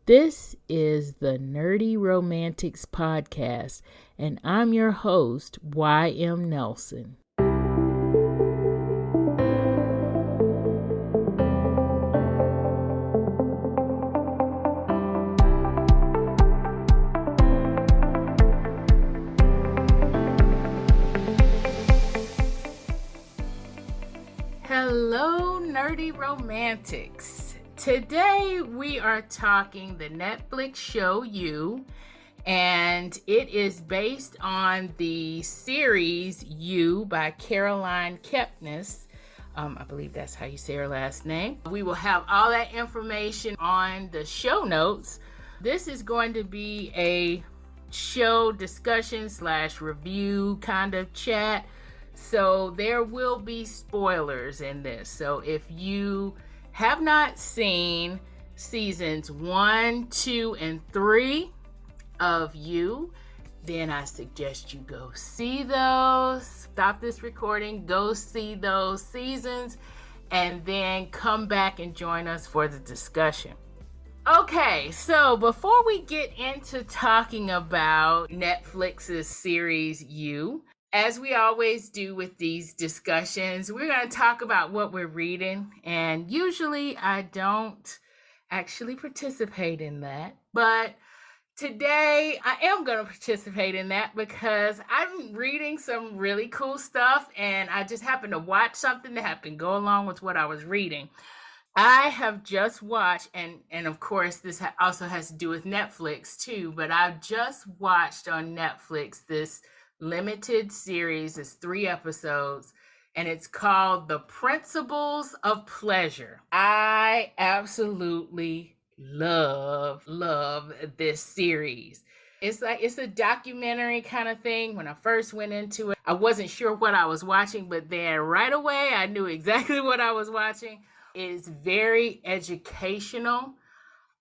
This is the Nerdy Romantics Podcast, and I'm your host, Y.M. Nelson. Hello, Nerdy Romantics. Today we are talking the Netflix show You, and it is based on the series You by Caroline Kepnes. I believe that's how you say her last name. We will have all that information on the show notes. This is going to be a show discussion / review kind of chat. So there will be spoilers in this. So if you have not seen seasons 1, 2, and 3 of You, then I suggest you go see those. Stop this recording, go see those seasons, and then come back and join us for the discussion. Okay, so before we get into talking about Netflix's series You, as we always do with these discussions, we're going to talk about what we're reading. And usually I don't actually participate in that. But today I am going to participate in that because I'm reading some really cool stuff. And I just happened to watch something that happened to go along with what I was reading. I have just watched, and of course this also has to do with Netflix too, but I've just watched on Netflix this limited series. Is 3 episodes, and it's called The Principles of Pleasure. I absolutely love this series. It's a documentary kind of thing. When I first went into it, I wasn't sure what I was watching, but then right away I knew exactly what I was watching. It's very educational.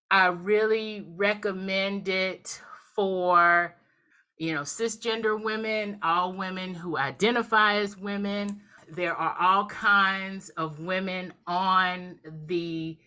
I really recommend it for cisgender women, all women who identify as women. There are all kinds of women on the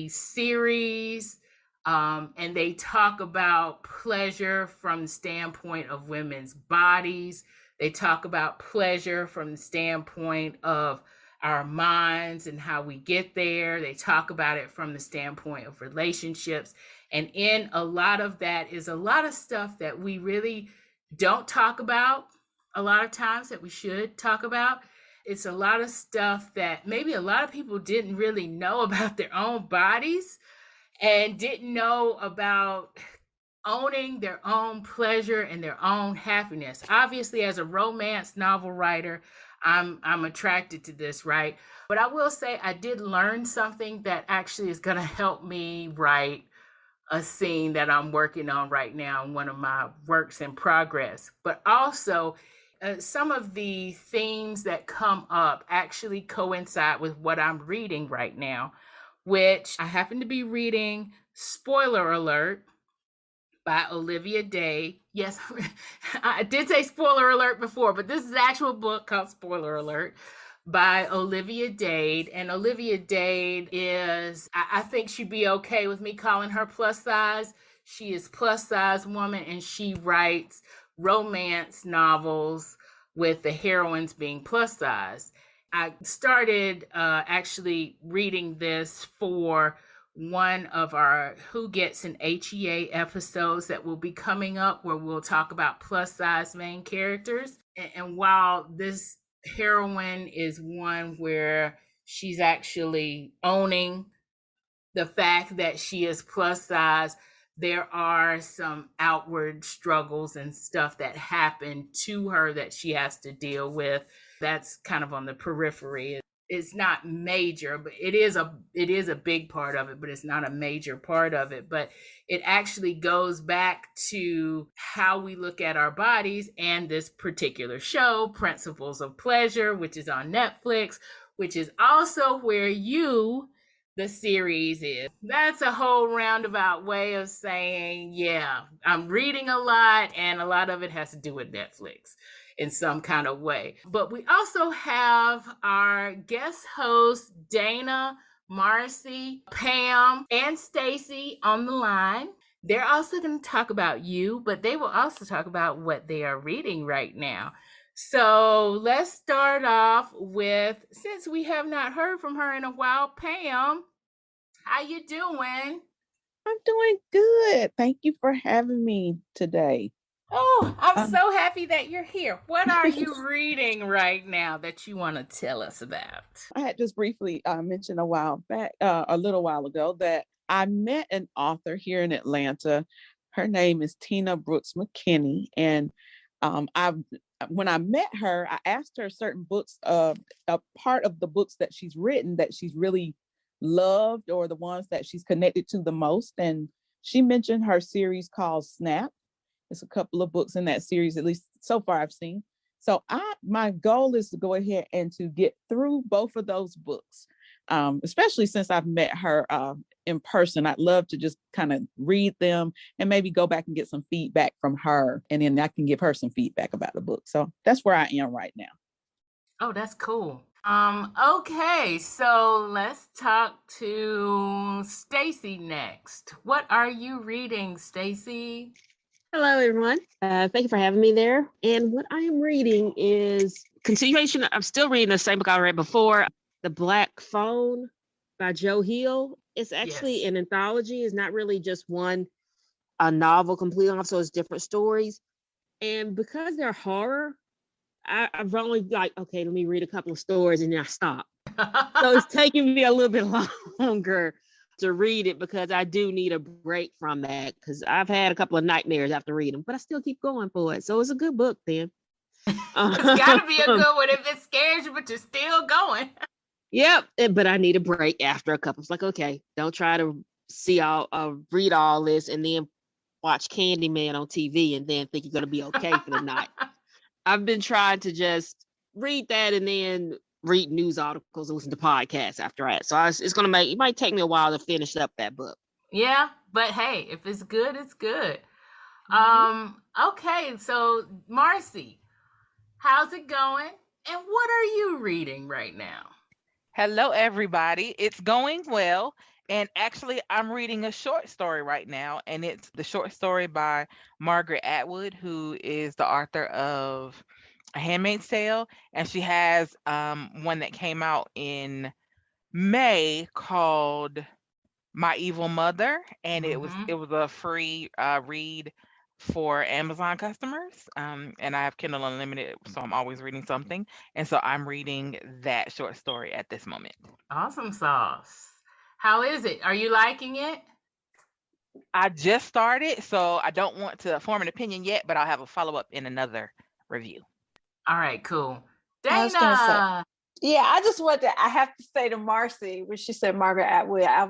series, and they talk about pleasure from the standpoint of women's bodies. They talk about pleasure from the standpoint of our minds and how we get there. They talk about it from the standpoint of relationships. And in a lot of that is a lot of stuff that we really don't talk about a lot of times that we should talk about. It's a lot of stuff that maybe a lot of people didn't really know about their own bodies and didn't know about owning their own pleasure and their own happiness. Obviously, as a romance novel writer, I'm attracted to this, right? But I will say I did learn something that actually is going to help me write a scene that I'm working on right now in one of my works in progress. But also, some of the themes that come up actually coincide with what I'm reading right now, which I happen to be reading, spoiler alert, by Olivia Day. Yes, I did say spoiler alert before, but this is an actual book called Spoiler Alert by Olivia Dade. And Olivia Dade is, I think she'd be okay with me calling her plus size. She is plus size woman, and she writes romance novels with the heroines being plus size. I started actually reading this for one of our Who Gets an HEA episodes that will be coming up, where we'll talk about plus size main characters. And while this heroine is one where she's actually owning the fact that she is plus size, there are some outward struggles and stuff that happen to her that she has to deal with. That's kind of on the periphery. It's not major, but it is a big part of it, but it's not a major part of it. But it actually goes back to how we look at our bodies and this particular show, Principles of Pleasure, which is on Netflix, which is also where You, the series, is. That's a whole roundabout way of saying, yeah, I'm reading a lot, and a lot of it has to do with Netflix in some kind of way. But we also have our guest host, Dana Marcie, Pam, and Staci on the line. They're also going to talk about you, but they will also talk about what they are reading right now. So let's start off with, since we have not heard from her in a while, Pam, how you doing? I'm doing good. Thank you for having me today. Oh, I'm Um, so happy that you're here. What are you reading right now that you want to tell us about? I had just briefly mentioned a little while ago, that I met an author here in Atlanta. Her name is Tina Brooks McKinney, and I when I met her, I asked her certain books, a part of the books that she's written that she's really loved, or the ones that she's connected to the most, and she mentioned her series called Snap. It's a couple of books in that series, at least so far I've seen. So my goal is to go ahead and to get through both of those books, especially since I've met her in person. I'd love to just kind of read them and maybe go back and get some feedback from her, and then I can give her some feedback about the book. So that's where I am right now. Oh, that's cool. Okay, so let's talk to Staci next. What are you reading, Staci? Hello, everyone. Thank you for having me there. And what I am reading is continuation. I'm still reading the same book I read before, The Black Phone by Joe Hill. It's actually an anthology. It's not really just a novel completely off, so it's different stories. And because they're horror, I've only like, okay, let me read a couple of stories and then I stop. So it's taking me a little bit longer to read it because I do need a break from that, because I've had a couple of nightmares after reading them, but I still keep going for it. So it's a good book then. It's got to be a good one if it scares you, but you're still going. Yep, but I need a break after a couple. It's like, okay, don't try to read all this and then watch Candyman on TV and then think you're going to be okay for the night. I've been trying to just read that and then read news articles and listen to podcasts after that. So it might take me a while to finish up that book. Yeah, but hey, if it's good, it's good. Okay, so Marcie, how's it going? And what are you reading right now? Hello, everybody. It's going well. And actually, I'm reading a short story right now, and it's the short story by Margaret Atwood, who is the author of A Handmaid's Tale. And she has one that came out in May called My Evil Mother, and it was a free read for Amazon customers. And I have Kindle Unlimited, so I'm always reading something. And so I'm reading that short story at this moment. Awesome sauce. How is it? Are you liking it? I just started, so I don't want to form an opinion yet, but I'll have a follow-up in another review. All right, cool. Dana. Yeah, I have to say to Marcie, when she said Margaret Atwood, I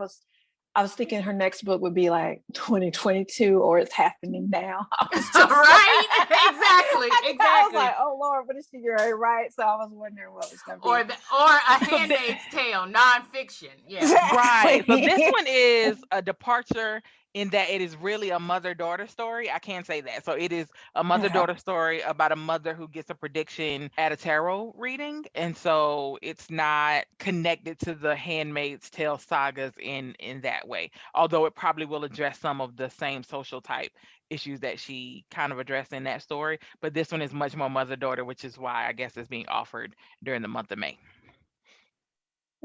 was thinking her next book would be like 2022 or It's Happening Now. Right? Exactly. I was like, oh Lord, what is she doing? Right? So I was wondering what was going to be. Or A Handmaid's Tale, nonfiction. Yeah. Exactly. Right. So this one is a departure in that it is really a mother-daughter story. I can say that. So it is a mother-daughter story about a mother who gets a prediction at a tarot reading. And so it's not connected to the Handmaid's Tale sagas in that way, although it probably will address some of the same social type issues that she kind of addressed in that story. But this one is much more mother-daughter, which is why I guess it's being offered during the month of May.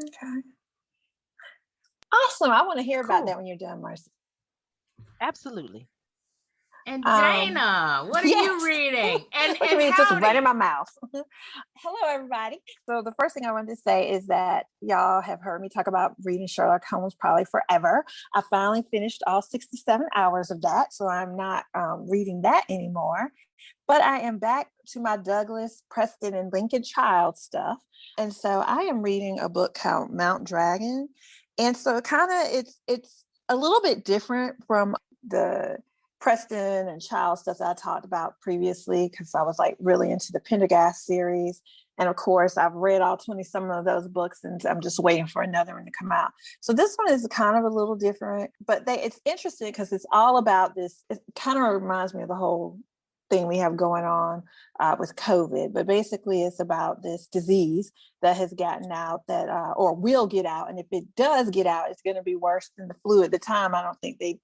Okay. Awesome. I want to hear about that when you're done, Marcie. Absolutely. And Dana, what are you reading? And it's just right in my mouth. Hello, everybody. So the first thing I wanted to say is that y'all have heard me talk about reading Sherlock Holmes probably forever. I finally finished all 67 hours of that, so I'm not reading that anymore. But I am back to my Douglas, Preston, and Lincoln Child stuff. And so I am reading a book called Mount Dragon. And so it's a little bit different from the Preston and Child stuff that I talked about previously, because I was like really into the Pendergast series. And of course, I've read all 20 some of those books, and I'm just waiting for another one to come out. So this one is kind of a little different, but it's interesting because it's all about this. It kind of reminds me of the whole thing we have going on with COVID. But basically, it's about this disease that has gotten out that, or will get out. And if it does get out, it's going to be worse than the flu. At the time, I don't think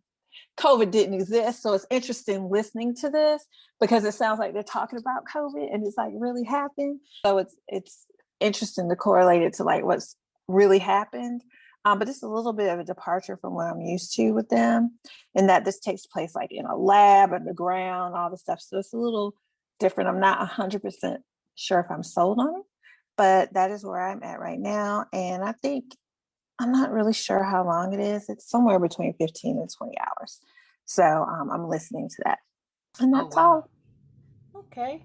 COVID didn't exist. So it's interesting listening to this because it sounds like they're talking about COVID and it's like really happened. So it's interesting to correlate it to like what's really happened. But it's a little bit of a departure from what I'm used to with them, and that this takes place like in a lab, underground, all the stuff. So it's a little different. I'm not 100% sure if I'm sold on it, but that is where I'm at right now. And I think I'm not really sure how long it is. It's somewhere between 15 and 20 hours. So I'm listening to that. And that's all. Okay.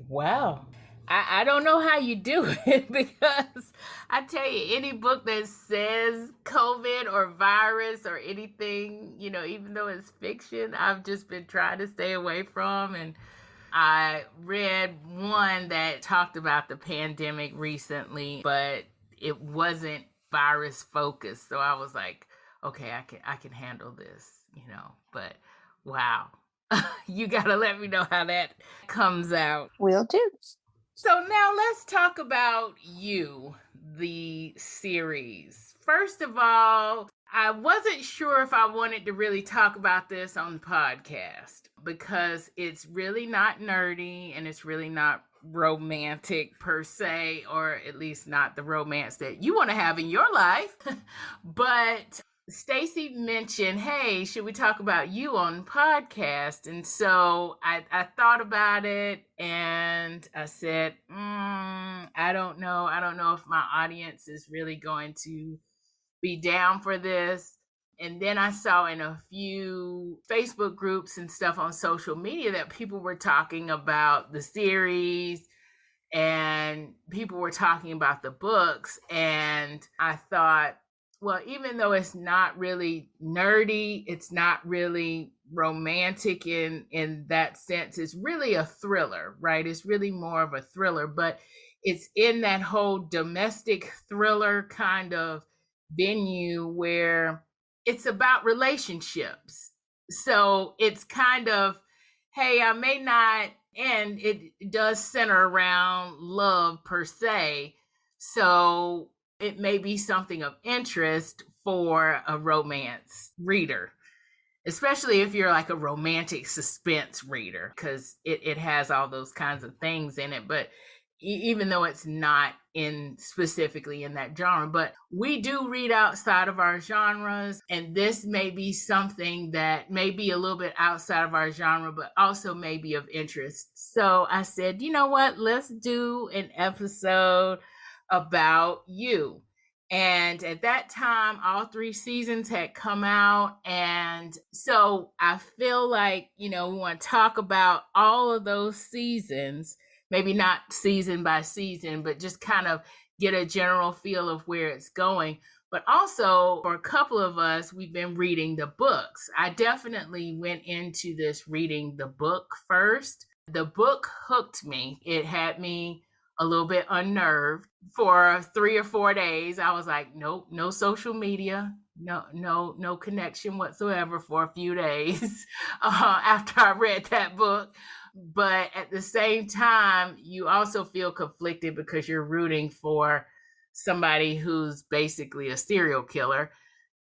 Wow. I don't know how you do it because I tell you, any book that says COVID or virus or anything, even though it's fiction, I've just been trying to stay away from. And I read one that talked about the pandemic recently, but it wasn't virus focused. So I was like, okay, I can handle this, but wow. You got to let me know how that comes out. Will do. So now let's talk about You, the series. First of all, I wasn't sure if I wanted to really talk about this on the podcast because it's really not nerdy and it's really not romantic per se, or at least not the romance that you want to have in your life. But Staci mentioned, hey, should we talk about You on the podcast? And so I thought about it and I said, I don't know. I don't know if my audience is really going to be down for this. And then I saw in a few Facebook groups and stuff on social media that people were talking about the series and people were talking about the books. And I thought, well, even though it's not really nerdy, it's not really romantic in that sense. It's really a thriller, right? It's really more of a thriller, but it's in that whole domestic thriller kind of venue where it's about relationships. So it's kind of, hey, I may not, and it does center around love per se. So it may be something of interest for a romance reader, especially if you're like a romantic suspense reader, because it has all those kinds of things in it. But even though it's not specifically in that genre, but we do read outside of our genres, and this may be something that may be a little bit outside of our genre, but also may be of interest. So I said, you know what, let's do an episode about You. And at that time, all 3 seasons had come out. And so I feel like, we want to talk about all of those seasons, maybe not season by season, but just kind of get a general feel of where it's going. But also for a couple of us, we've been reading the books. I definitely went into this reading the book first. The book hooked me. It had me a little bit unnerved for 3 or 4 days. I was like, nope, no social media, no connection whatsoever for a few days after I read that book. But at the same time, you also feel conflicted because you're rooting for somebody who's basically a serial killer.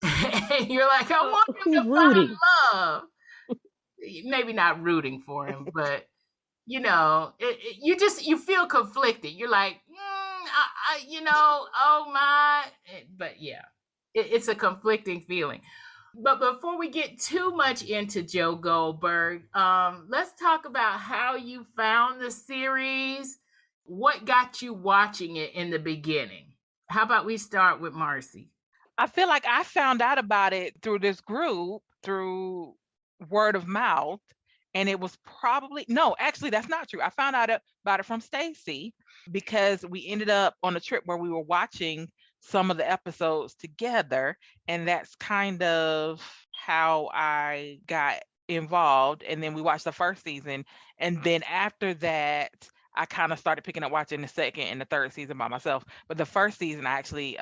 And you're like, I want him to find love. Maybe not rooting for him, but you feel conflicted. You're like, oh my, but yeah, it's a conflicting feeling. But before we get too much into Joe Goldberg, let's talk about how you found the series. What got you watching it in the beginning? How about we start with Marcie? I feel like I found out about it through this group, through word of mouth. And it was no, actually, that's not true. I found out about it from Staci because we ended up on a trip where we were watching some of the episodes together. And that's kind of how I got involved. And then we watched the first season. And then after that, I kind of started picking up watching the second and the third season by myself. But the first season, I actually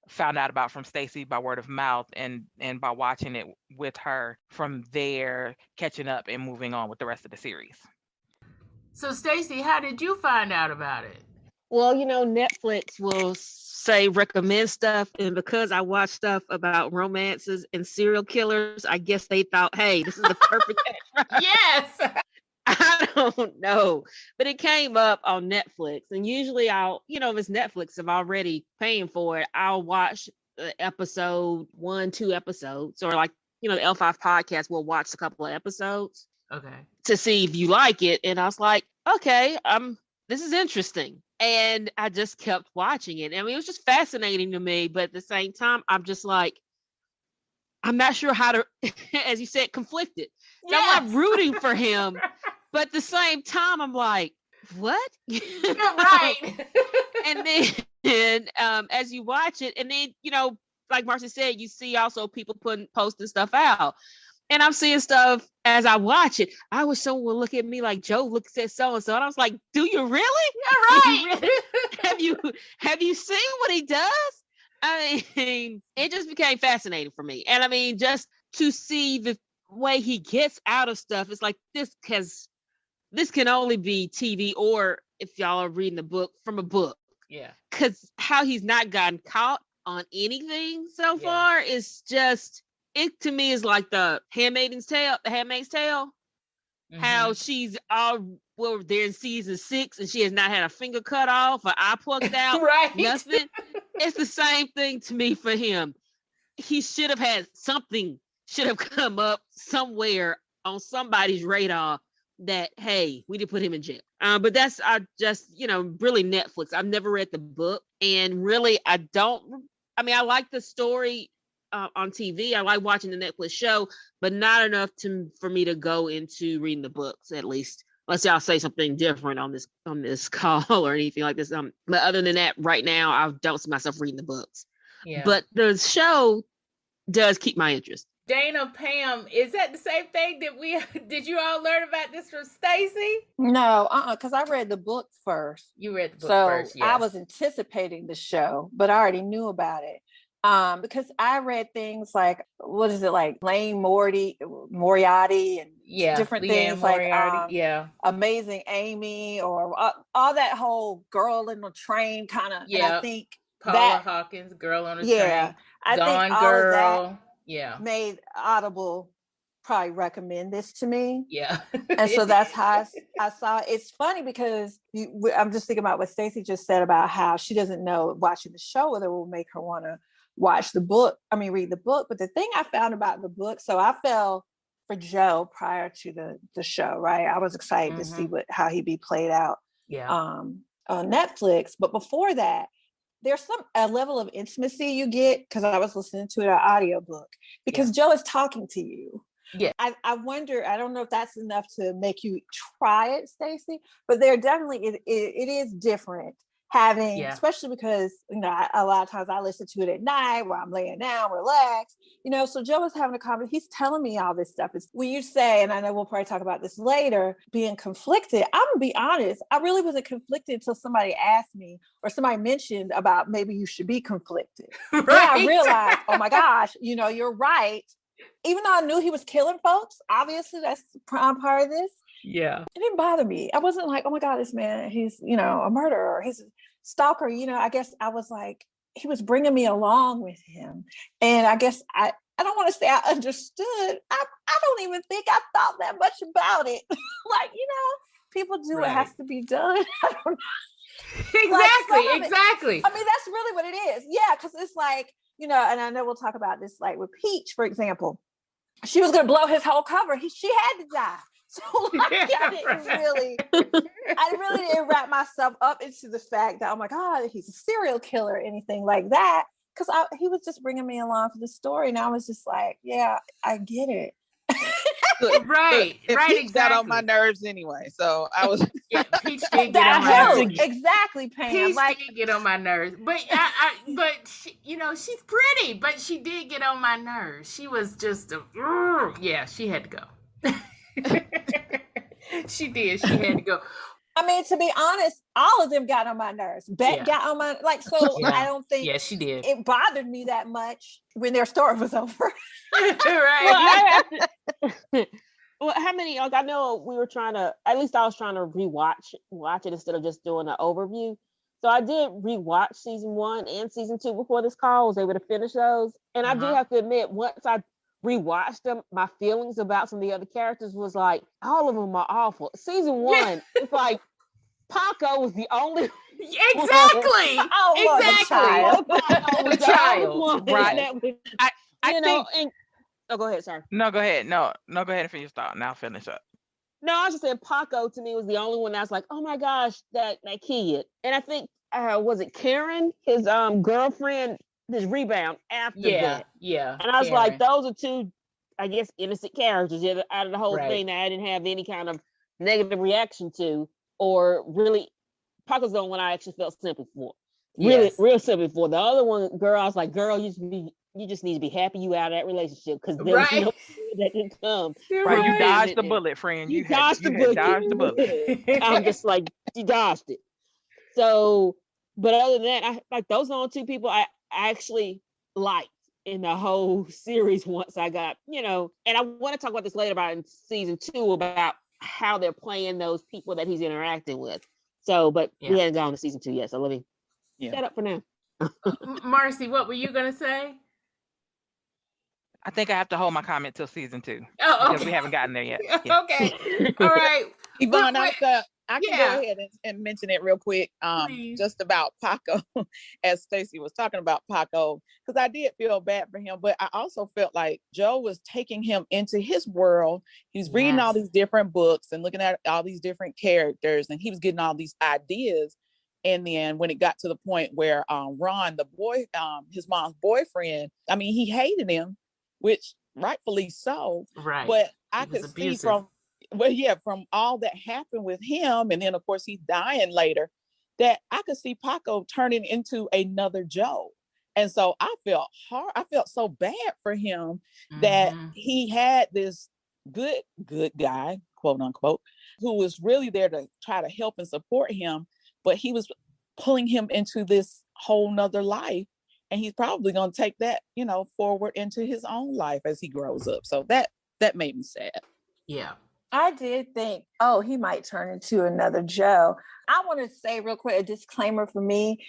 found out about from Staci by word of mouth, and by watching it with her from there, catching up and moving on with the rest of the series. So Staci, how did you find out about it? Well, Netflix will say recommend stuff, and because I watch stuff about romances and serial killers, I guess they thought, hey, this is the perfect catch. Yes. I don't know, but it came up on Netflix, and usually I'll, if it's Netflix, I'm already paying for it, I'll watch episode 1, 2 episodes, or like, the L5 podcast will watch a couple of episodes. Okay. To see if you like it, and I was like, okay, this is interesting, and I just kept watching it. I mean, it was just fascinating to me, but at the same time, I'm just like, I'm not sure how to, as you said, conflicted. Yes. I'm not rooting for him, but at the same time, I'm like, what? Right. And then as you watch it, and then, like Marcie said, you see also people posting stuff out. And I'm seeing stuff as I watch it. I wish someone would look at me like Joe looks at so-and-so. And I was like, do you really? Yeah, right. Have you seen what he does? I mean, it just became fascinating for me. And I mean, just to see the way he gets out of stuff, it's like this can only be TV, or if y'all are reading the book, from a book. Yeah. Because how he's not gotten caught on anything so far is just, it to me is like the Handmaid's Tale. Mm-hmm. How she's they're in season 6 and she has not had a finger cut off, or eye plucked out, right? Nothing. It's the same thing to me for him. He should have had something, should have come up somewhere on somebody's radar that, hey, we need to put him in jail. But that's really Netflix. I've never read the book, and really I like the story on TV. I like watching the Netflix show, but not enough for me to go into reading the books, at least. Unless y'all say something different on this call or anything like this. But other than that, right now, I don't see myself reading the books. Yeah. But the show does keep my interest. Dana, Pam, is that the same thing that did you all learn about this from Staci? No, because I read the book first. You read the book first, yes. I was anticipating the show, but I already knew about it. Because I read things like, what is it, like Lane Moriarty and different things Moriarty, like Amazing Amy, or all that whole girl in the train kind of. Yeah, and I think Paula Hawkins, Girl on the Train. I Gone think all Girl. Of that made Audible probably recommend this to me. Yeah. And so that's how I saw it. It's funny because I'm just thinking about what Staci just said about how she doesn't know watching the show whether it will make her want to read the book. But the thing I found about the book, so I fell for Joe prior to the show, right? I was excited to see how he'd be played out on Netflix. But before that, there's a level of intimacy you get, because I was listening to an audiobook, because Joe is talking to you. Yeah. I wonder, I don't know if that's enough to make you try it, Staci, but there definitely, it is different having, especially because, a lot of times I listen to it at night while I'm laying down, relaxed, so Joe is having a conversation. He's telling me all this stuff. It's when you say, and I know we'll probably talk about this later, being conflicted. I'm gonna be honest, I really wasn't conflicted until somebody asked me or somebody mentioned about maybe you should be conflicted. Right. Then I realized, oh my gosh, you're right. Even though I knew he was killing folks, obviously that's prime part of this. Yeah. It didn't bother me. I wasn't like, oh my God, this man, he's, a murderer, he's a stalker. I guess I was like, he was bringing me along with him. And I guess I don't want to say I understood. I don't even think I thought that much about it. Like, people do what has to be done. I don't know. Exactly. I mean, that's really what it is. Yeah, because it's like, and I know we'll talk about this, like with Peach, for example. She was going to blow his whole cover. She had to die. So I really didn't wrap myself up into the fact that, oh my God, he's a serial killer or anything like that. Because he was just bringing me along for the story. And I was just like, yeah, I get it. Right, Peach got on my nerves anyway, so I was. Peach did get on my nerves. Exactly, Pam. Peach did get on my nerves, but she, she's pretty, but she did get on my nerves. She was just she had to go. She did. She had to go. I mean, to be honest, all of them got on my nerves. Beck got on my so Yeah. I don't think she did. it bothered me that much when their story was over. Right. Well, how many? Like, I know we were trying to. At least I was trying to watch it instead of just doing an overview. So I did rewatch season 1 and season 2 before this call. I was able to finish those, and I do have to admit, once I rewatched them, my feelings about some of the other characters was like, all of them are awful. Season 1, it's like Paco was the only. Exactly. The child. Right. I think. And go ahead. Sorry. No, go ahead. No, go ahead and finish thought. Now finish up. No, I was just saying Paco to me was the only one that's like, oh my gosh, that kid. And I think was it Karen, his girlfriend, his rebound after that. Yeah. And I was like, those are two, I guess, innocent characters out of the whole thing that I didn't have any kind of negative reaction to, or really. Paco's the only one I actually felt sympathy for. Real sympathy for. The other one, girl, I was like, girl, you just need to be happy you out of that relationship, because there was no that didn't come. Right, you dodged the bullet, friend. You dodged the bullet. I'm just like, you dodged it. So, but other than that, I like those are the only two people I actually liked in the whole series once I got, and I want to talk about this later about in season 2 about how they're playing those people that he's interacting with. So, but we hadn't gone to season 2 yet, so let me shut up for now. Marcie, what were you gonna say? I think I have to hold my comment till season 2 because we haven't gotten there yet. Yeah. Okay, all right, Yvonne, I can go ahead and mention it real quick. Just about Paco, as Staci was talking about Paco, because I did feel bad for him, but I also felt like Joe was taking him into his world. He's reading all these different books and looking at all these different characters, and he was getting all these ideas. And then when it got to the point where Ron, the boy, his mom's boyfriend, I mean, he hated him, which rightfully so. Right. But I could see from all that happened with him, and then of course he's dying later, that I could see Paco turning into another Joe. And so I felt so bad for him that he had this good guy, quote unquote, who was really there to try to help and support him, but he was pulling him into this whole nother life, and he's probably going to take that, forward into his own life as he grows up. So that made me sad. Yeah. I did think, he might turn into another Joe. I want to say real quick, a disclaimer for me,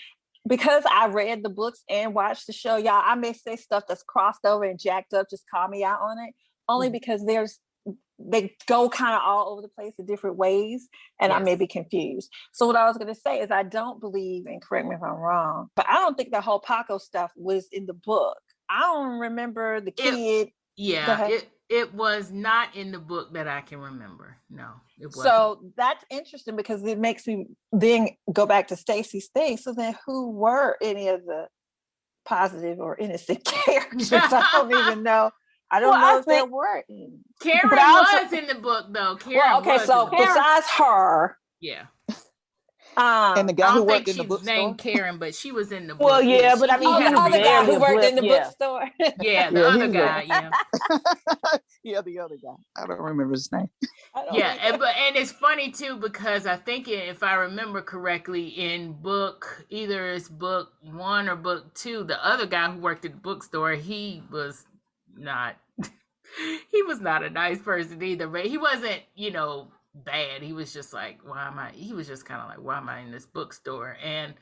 because I read the books and watched the show, y'all, I may say stuff that's crossed over and jacked up, just call me out on it, only because they go kind of all over the place in different ways, and I may be confused. So what I was going to say is I don't believe, and correct me if I'm wrong, but I don't think the whole Paco stuff was in the book. I don't remember the kid. It was not in the book that I can remember. No, it wasn't. So that's interesting because it makes me then go back to Staci's thing. So then who were any of the positive or innocent characters? I don't even know. I don't know if there were any. Karen was in the book though. Besides her. Yeah. And the guy who worked in the bookstore named Karen, but she was in the book. Well, yeah, but I mean, the other guy who worked in the bookstore. Yeah, the other guy. Yeah. Yeah, the other guy. I don't remember his name. Yeah, and it's funny too because I think if I remember correctly, in either it's book 1 or book 2, the other guy who worked at the bookstore, he was not a nice person either, but he wasn't, bad. He was just like, he was just kind of like, why am I in this bookstore? And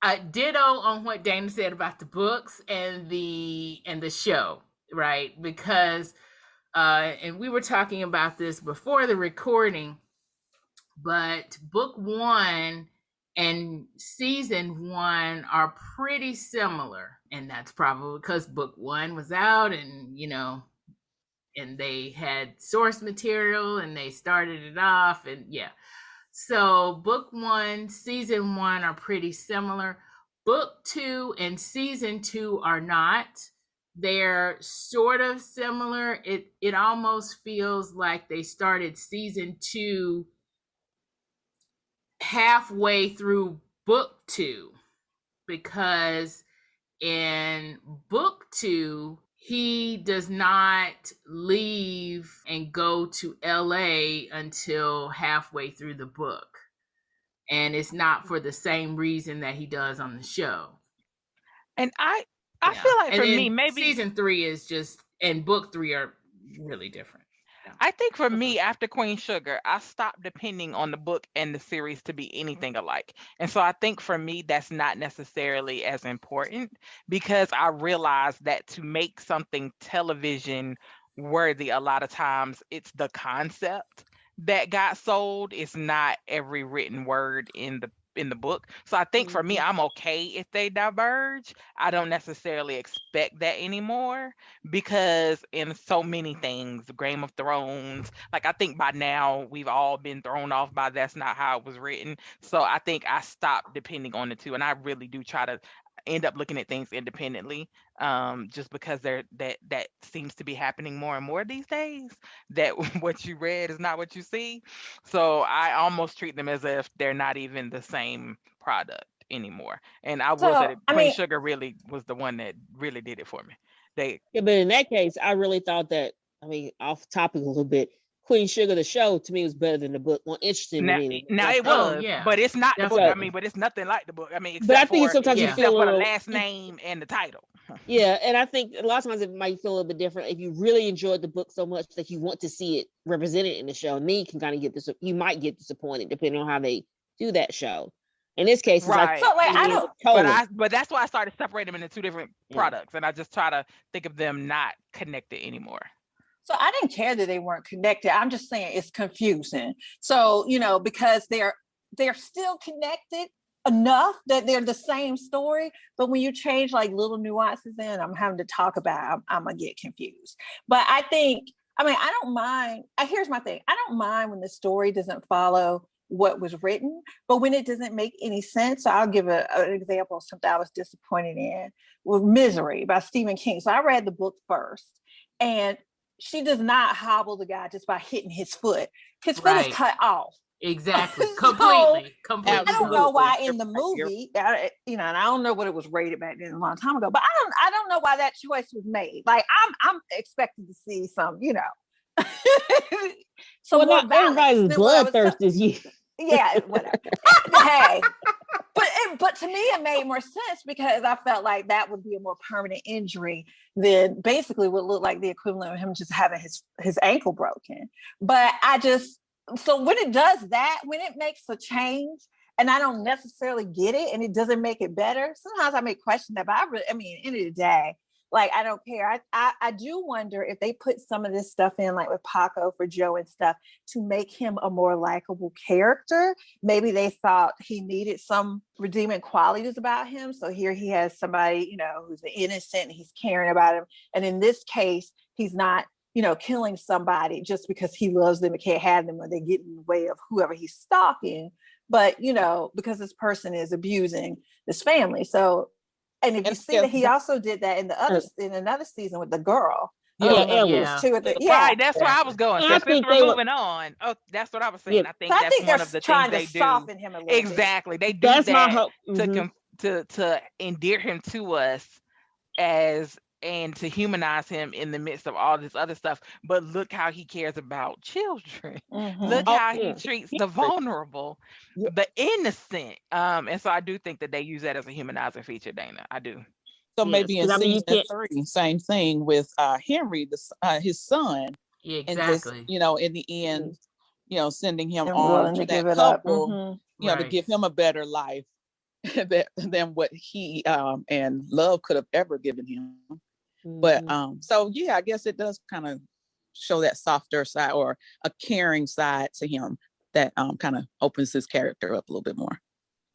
I ditto on what Dana said about the books and the show, right? Because and we were talking about this before the recording, but book 1 and season 1 are pretty similar, and that's probably because book 1 was out, and and they had source material and they started it off, and so book 1, season 1 are pretty similar. Book 2 and season 2 are not. They're sort of similar. It almost feels like they started season 2 halfway through book 2, because in book 2 he does not leave and go to LA until halfway through the book. and it's not for the same reason that he does on the show. And I feel like for me, maybe season 3 is just, and book 3 are really different. I think for me, after Queen Sugar, I stopped depending on the book and the series to be anything alike. And so I think for me, that's not necessarily as important, because I realized that to make something television worthy, a lot of times it's the concept that got sold. It's not every written word in the book. So I think for me, I'm okay if they diverge. I don't necessarily expect that anymore, because in so many things, Game of Thrones, like I think by now we've all been thrown off by that's not how it was written. So I think I stopped depending on the two, and I really do try to end up looking at things independently, just because that seems to be happening more and more these days, that what you read is not what you see. So I almost treat them as if they're not even the same product anymore. And I will say that Queen Sugar really was the one that really did it for me. Yeah, but in that case, I really thought that, off topic a little bit, Queen Sugar, the show, to me was better than the book, more interesting to me. Now it was, but it's not the book. But it's nothing like the book. But I think sometimes you feel for the last name and the title. Yeah, and I think a lot of times it might feel a little bit different if you really enjoyed the book so much that you want to see it represented in the show. And then you can kind of get this. You might get disappointed depending on how they do that show. In this case, it's right. But that's why I started separating them into two different products, and I just try to think of them not connected anymore. So I didn't care that they weren't connected. I'm just saying it's confusing. So, because they're still connected enough that they're the same story, but when you change like little nuances in, I'm having to talk about, I'm gonna get confused. But I don't mind. Here's my thing. I don't mind when the story doesn't follow what was written, but when it doesn't make any sense. So I'll give an example of something I was disappointed in with Misery by Stephen King. So I read the book first, and she does not hobble the guy just by hitting his foot. His foot is cut off. Exactly. Completely. I don't know why in the movie, and I don't know what it was rated back then a long time ago, but I don't know why that choice was made. Like I'm expecting to see some, so not everybody's bloodthirst is you. Yeah, whatever. Hey, but to me it made more sense, because I felt like that would be a more permanent injury than basically what looked like the equivalent of him just having his ankle broken. But so when it does that, when it makes a change and I don't necessarily get it and it doesn't make it better, sometimes I may question that. But at the end of the day, like, I don't care. I do wonder if they put some of this stuff in, like with Paco for Joe and stuff, to make him a more likable character. Maybe they thought he needed some redeeming qualities about him. So here he has somebody, who's innocent and he's caring about him. And in this case, he's not, killing somebody just because he loves them and can't have them, or they get in the way of whoever he's stalking. But, because this person is abusing this family. So, and if you see that he also did that in another season with the girl. Right, that's where I was going. Since we're moving on. Oh, that's what I was saying. Yeah. I think that's one of the things they do. Soften him a little exactly. Bit. They do that's that to endear him to us and to humanize him in the midst of all this other stuff. But look how he cares about children. Mm-hmm. Look how he treats the vulnerable, the innocent. And so I do think that they use that as a humanizer feature, Dana. I do. So maybe in season 3, same thing with Henry, his son. Yeah, exactly. And just, in the end, sending him on to that couple, to give him a better life than what he and Love could have ever given him. But I guess it does kind of show that softer side or a caring side to him that kind of opens his character up a little bit more.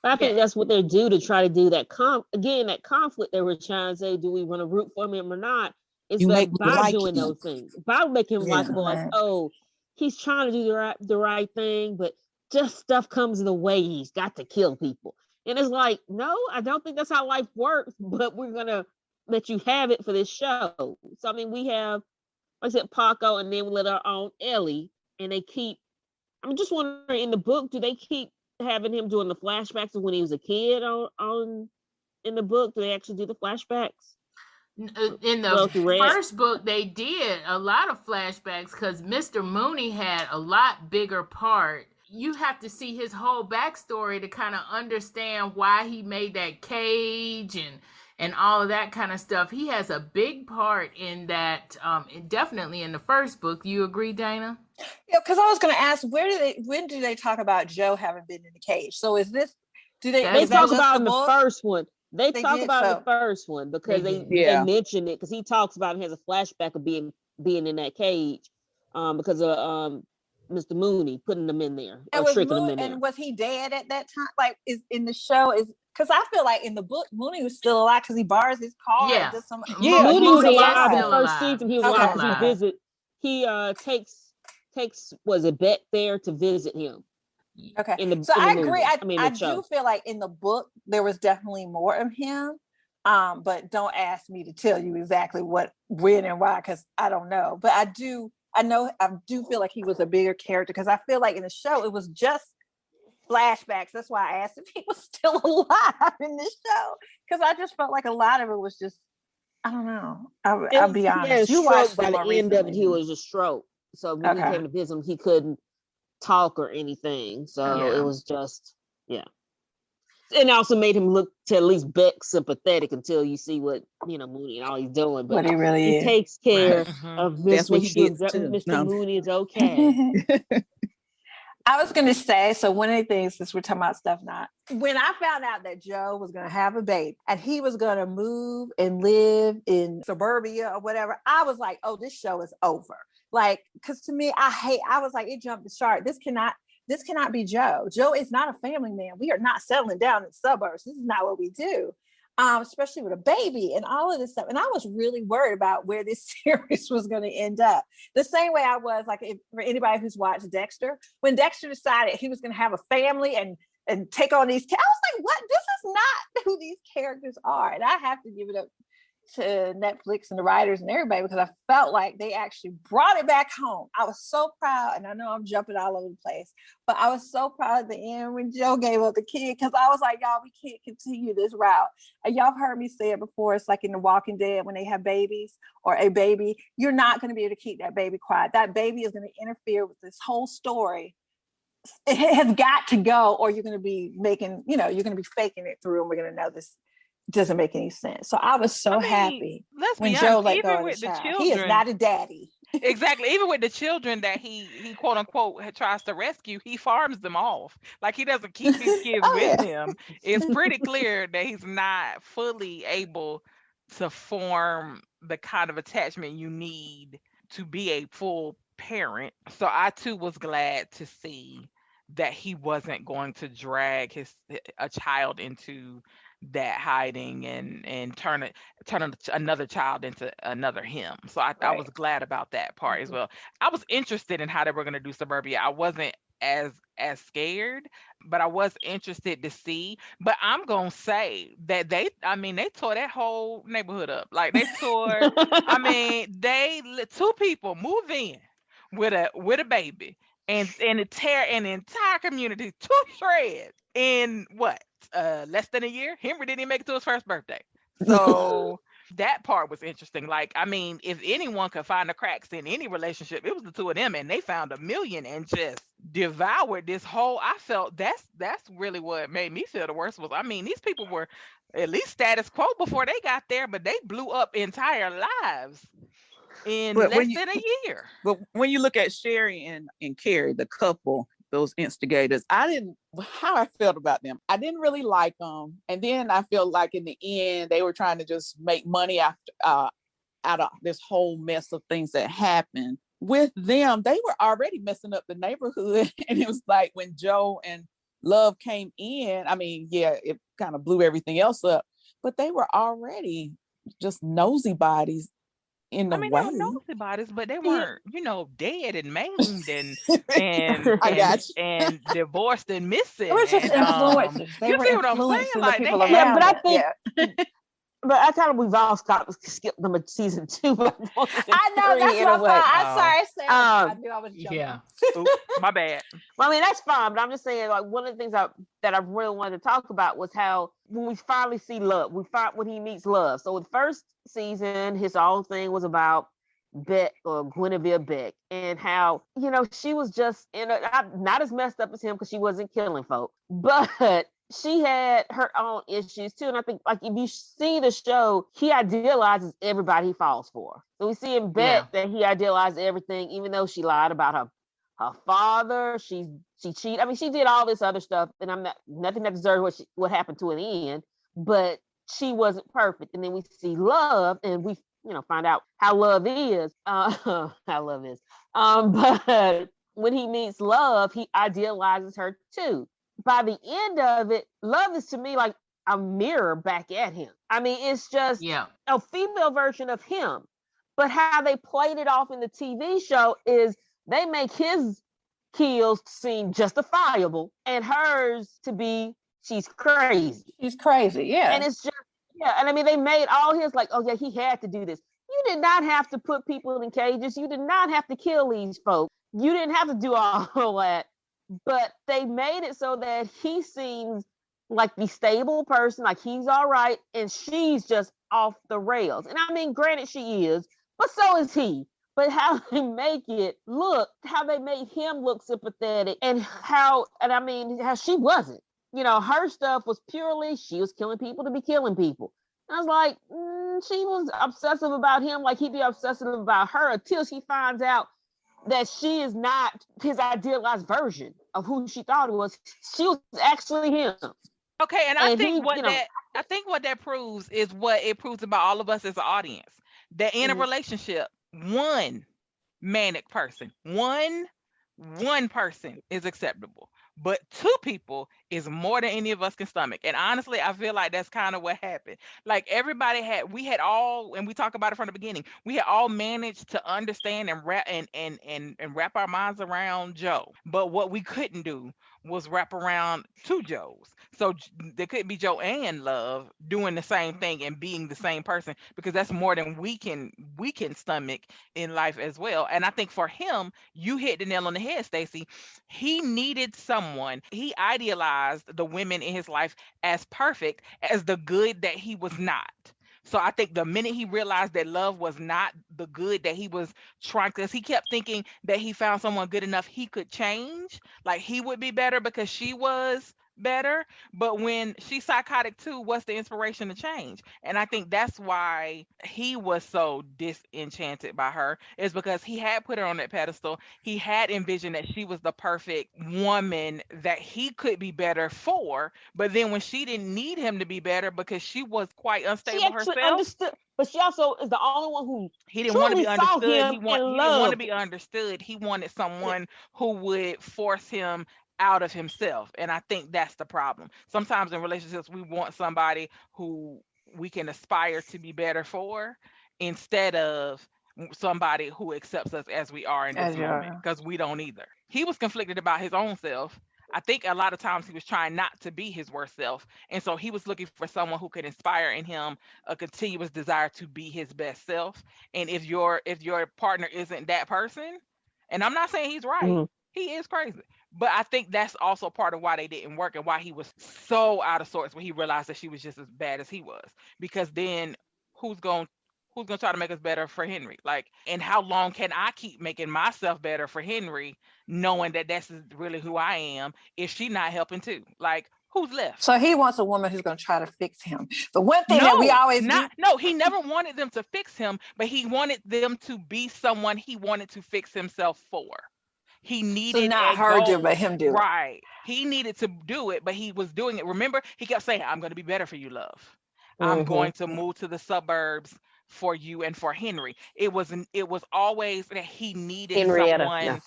I think that's what they do to try to do that that conflict they were trying to say, do we want to root for him or not? It's by doing those things, by making him likable, like, oh, he's trying to do the right thing, but just stuff comes in the way. He's got to kill people. And it's like, no, I don't think that's how life works, but we're going to let you have it for this show. So, we have, like I said, Paco, and then we let our own Ellie, and they keep, I'm just wondering, in the book, do they keep having him doing the flashbacks of when he was a kid in the book? Do they actually do the flashbacks? In the first book, they did a lot of flashbacks because Mr. Mooney had a lot bigger part. you have to see his whole backstory to kind of understand why he made that cage and all of that kind of stuff. He has a big part in that, definitely in the first book. You agree, Dana? Yeah, because I was going to ask, when do they talk about Joe having been in the cage? So is this, They is that talk just about the in the book? first one. They They talk did, about in so- the first one because They they did. mention it because he talks about it, has a flashback of being in that cage, because of Mr. Mooney putting them in there or tricking them in there. And was he dead at that time? Like, is in the show, is because I feel like in the book Mooney was still alive because he borrows his car. Yeah. And does some, Yeah, Mooney was Mooney is alive the still first alive. season. He was Still alive because alive. he visit. He takes was it Beck there to visit him. okay. In the So in the I movie. agree. I the do show. feel like in the book there was definitely more of him. But don't ask me to tell you exactly what, when, and why, because I don't know. But I do feel like he was a bigger character because I feel like in the show it was just flashbacks. That's why I asked if he was still alive in this show, because I just felt like a lot of it was just, I don't know. I'll be He had a honest. You stroke watched by it the more end of it. recently. He was a stroke. So when he Okay. came to visit him, he couldn't talk or anything. So Yeah. it was just and also made him look to at least Beck sympathetic until you see what Mooney and all he's doing. But What he really he is. takes care Mhm. of That's what make he sure gets that too. Mr. No. Mooney is okay. I was going to say, so one of the things, since we're talking about stuff not, when I found out that Joe was going to have a baby and he was going to move and live in suburbia or whatever, I was like, oh, this show is over. Like, because to me, I was like, it jumped the shark. This cannot be Joe. Joe is not a family man. We are not settling down in suburbs. This is not what we do. Especially with a baby and all of this stuff. And I was really worried about where this series was going to end up. The same way I was, like, for anybody who's watched Dexter, when Dexter decided he was going to have a family and take on these, I was like, what? This is not who these characters are. And I have to give it up to Netflix and the writers and everybody, because I felt like they actually brought it back home. I was so proud, and I know I'm jumping all over the place, but I was so proud at the end when Joe gave up the kid, because I was like, y'all, we can't continue this route. And y'all have heard me say it before. It's like in The Walking Dead, when they have babies or a baby, you're not going to be able to keep that baby quiet. That baby is going to interfere with this whole story. It has got to go, or you're going to be making, you're going to be faking it through, and we're going to know this doesn't make any sense. So I was so happy let's when be Joe honest, let go even of with the the child. He is children, not a daddy. exactly. Even with the children that he quote unquote tries to rescue, he farms them off. Like, he doesn't keep his kids Oh, with yeah. him. It's pretty clear that he's not fully able to form the kind of attachment you need to be a full parent. So I too was glad to see that he wasn't going to drag a child into that hiding and turn another child into another him. So I Right. was glad about that part as well. I was interested in how they were going to do suburbia. I wasn't as scared, but I was interested to see. But I'm gonna say that they tore that whole neighborhood up. Like, they tore. Two people move in with a baby and to tear an entire community to shreds in what, less than a year. Henry didn't even make it to his first birthday. So that part was interesting. Like, if anyone could find the cracks in any relationship, it was the two of them, and they found a million and just devoured this whole. I felt that's really what made me feel the worst was, these people were at least status quo before they got there, but they blew up entire lives in But less than a year. But when you look at Sherry and Carrie, the couple, those instigators, how I felt about them. I didn't really like them. And then I felt like in the end, they were trying to just make money after out of this whole mess of things that happened. With them, they were already messing up the neighborhood. And it was like when Joe and Love came in, it kind of blew everything else up. But they were already just nosy bodies in the They way. were nosy bodies, but they weren't, dead and maimed and I got you. and divorced and missing. They were just And influencers. They you were see what I'm saying? influencing the Like, people they around but I them. think Yeah. but I kind of we've all skipped them at season 2, but I know, that's in a my way. fault. I'm sorry, Sarah. I Um, knew I was jumping. Yeah. Oops, my bad. Well, that's fine, but I'm just saying, like, one of the things that I really wanted to talk about was how when we finally see Love, when he meets Love. So the first season, his whole thing was about Beck or Guinevere Beck, and how, you know, she was just not as messed up as him because she wasn't killing folk, but she had her own issues too. And I think, like, if you see the show, he idealizes everybody he falls for. So we see in Beck that he idealized everything, even though she lied about her father. She cheated. I mean, she did all this other stuff, and nothing that deserves what happened to her in the end. But she wasn't perfect. And then we see Love, and we, you know, find out how love is. How love is. But when he meets Love, he idealizes her too. By the end of it, Love is to me like a mirror back at him. I mean, it's just a female version of him. But how they played it off in the TV show is they make his kills seem justifiable and hers to be she's crazy. She's crazy, yeah. And it's just, and I mean, they made all his like, oh yeah, he had to do this. You did not have to put people in cages. You did not have to kill these folks. You didn't have to do all that. But they made it so that he seems like the stable person, like he's all right, and she's just off the rails. And I mean, granted, she is, but so is he. But how they make it look, how they made him look sympathetic, and how she wasn't. You know, her stuff was purely, she was killing people to be killing people. And I was like, she was obsessive about him like he'd be obsessive about her, until she finds out that she is not his idealized version of who she thought it was. She was actually him. Okay, and I think what that proves is what it proves about all of us as an audience. That in a relationship, one manic person, one person is acceptable. But two people is more than any of us can stomach. And honestly, I feel like that's kind of what happened. Like we had all, and we talk about it from the beginning, we had all managed to understand and wrap our minds around Joe. But what we couldn't do was wrap around two Joes. So there could be Joe and Love doing the same thing and being the same person, because that's more than we can stomach in life as well. And I think for him, you hit the nail on the head, Staci. He needed someone. He idealized the women in his life as perfect, as the good that he was not. So I think the minute he realized that Love was not the good that he was trying, because he kept thinking that he found someone good enough he could change, like he would be better because she was better. But when she's psychotic too, what's the inspiration to change? And I think that's why he was so disenchanted by her, is because he had put her on that pedestal. He had envisioned that she was the perfect woman that he could be better for. But then when she didn't need him to be better because she was quite unstable herself. Understood, but she also is the only one who he didn't want to be understood. He didn't want to be understood. He wanted someone who would force him out of himself. And I think that's the problem. Sometimes in relationships, we want somebody who we can aspire to be better for, instead of somebody who accepts us as we are in this moment, because we don't either. He was conflicted about his own self. I think a lot of times he was trying not to be his worst self. And so he was looking for someone who could inspire in him a continuous desire to be his best self. And if your partner isn't that person, and I'm not saying he's right, he is crazy. But I think that's also part of why they didn't work, and why he was so out of sorts when he realized that she was just as bad as he was. Because then who's going to try to make us better for Henry? Like, and how long can I keep making myself better for Henry, knowing that that's really who I am, if she's not helping too? Like, who's left? So he wants a woman who's going to try to fix him. The one thing that we always he never wanted them to fix him, but he wanted them to be someone he wanted to fix himself for. He needed not her do, but him do. Right. He needed to do it, but he was doing it. Remember, he kept saying, I'm going to be better for you, Love. I'm going to move to the suburbs for you and for Henry. It was always that he needed someone. Yeah.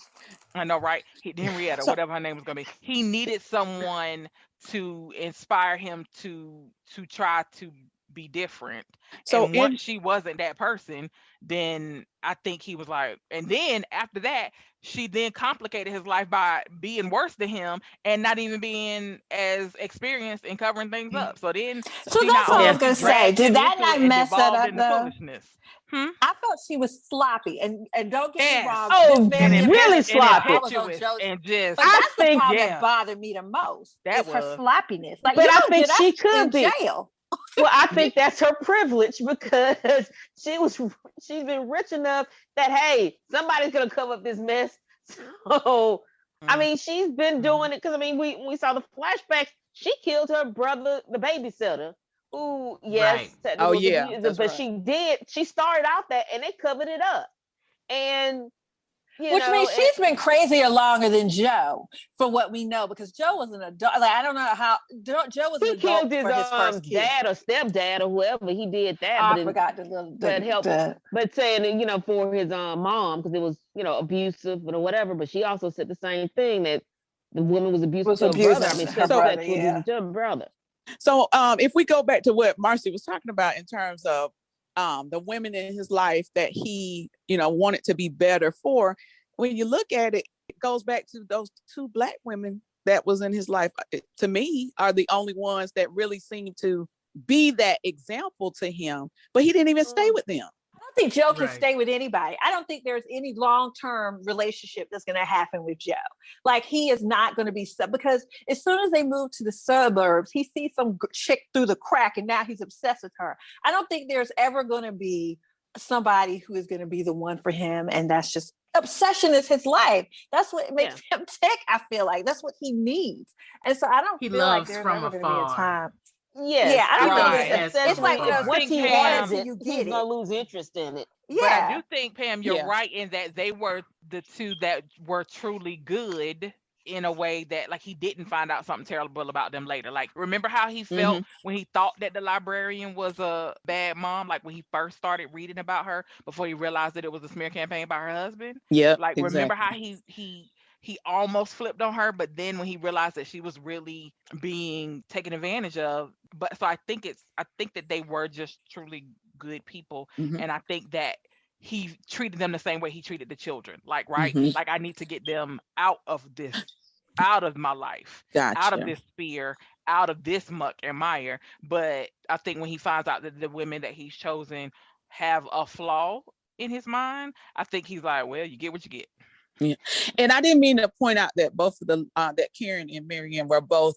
I know, right? Henrietta, whatever her name was going to be. He needed someone to inspire him to try to be different. So and once she wasn't that person, then I think he was like, and then after that, she then complicated his life by being worse than him and not even being as experienced in covering things up. So then, so that's what I was going to say. Did that not mess that up though? I thought she was sloppy, and don't get me wrong. Oh, really sloppy. And just, but that's the part that bothered me the most. That was her sloppiness. Like, but I think she could be. Jail. Well, I think that's her privilege because she's been rich enough that, hey, somebody's gonna cover up this mess. So I mean, she's been doing it because I mean, we saw the flashbacks. She killed her brother, the babysitter, who, yes, Right. Oh was yeah, abusive, that's but right. she started out that and they covered it up. And Which means she's been crazier longer than Joe, for what we know, because Joe was an adult. Like, I don't know how Joe was an he adult killed his for his first kid. dad or stepdad or whoever. He did that, I but forgot but saying, for his mom, because it was, abusive or whatever. But she also said the same thing, that the woman was abusive to her brother. I mean, she had sex with his brother. So if we go back to what Marcie was talking about in terms of the women in his life that he, wanted to be better for, when you look at it, it goes back to those two Black women that was in his life, to me, are the only ones that really seem to be that example to him, but he didn't even stay with them. I don't think Joe can stay with anybody. I don't think there's any long-term relationship that's going to happen with Joe. Like, he is not going to be because as soon as they move to the suburbs, he sees some chick through the crack and now he's obsessed with her. I don't think there's ever going to be somebody who is going to be the one for him. And that's just, obsession is his life. That's what makes him tick. I feel like that's what he needs. And so I don't feel like there's ever going to be a time. Yeah, I don't think it's like, once he has it, he's gonna lose interest in it. Yeah, but I do think, Pam, you're right in that they were the two that were truly good in a way that, like, he didn't find out something terrible about them later. Like, remember how he felt when he thought that the librarian was a bad mom, like when he first started reading about her before he realized that it was a smear campaign by her husband? Yeah, like, remember how he almost flipped on her, but then when he realized that she was really being taken advantage of. But so I think that they were just truly good people. And I think that he treated them the same way he treated the children. Like, right? Like, I need to get them out of my life, out of this fear, out of this muck and mire. But I think when he finds out that the women that he's chosen have a flaw in his mind, I think he's like, well, you get what you get. Yeah, and I didn't mean to point out that both of that Karen and Marianne were both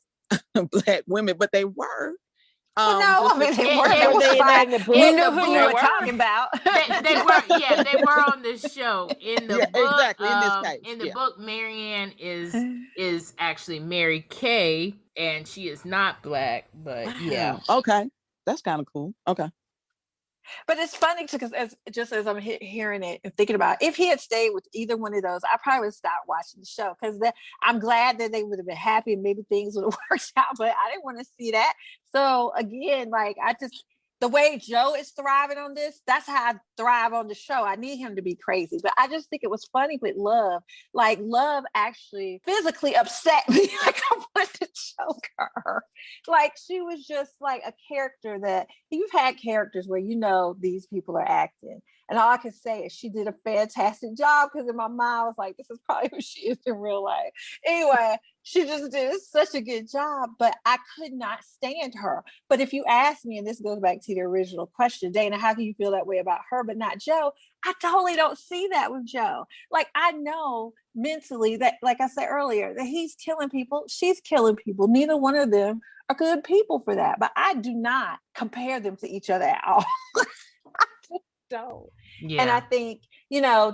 Black women, but they were. No, I mean, they were. We knew who you were talking about. They were, they were on the show. In the book, exactly. In this case, in the book, Marianne is actually Mary Kay, and she is not Black. But okay, that's kind of cool. Okay. But it's funny because as I'm hearing it and thinking about it, if he had stayed with either one of those, I probably would stop watching the show, because I'm glad that they would have been happy and maybe things would have worked out, but I didn't want to see that. So again, like, the way Joe is thriving on this, that's how I thrive on the show. I need him to be crazy. But I just think it was funny with Love. Like, Love actually physically upset me. Like, I wanted to choke her. Like, she was just like a character that you've had characters where these people are acting. And all I can say is she did a fantastic job, because in my mind I was like, this is probably who she is in real life. Anyway, she just did such a good job, but I could not stand her. But if you ask me, and this goes back to the original question, Dana, how can you feel that way about her but not Joe? I totally don't see that with Joe. Like, I know mentally that, like I said earlier, that he's killing people, she's killing people. Neither one of them are good people for that. But I do not compare them to each other at all. I just don't. Yeah. And I think,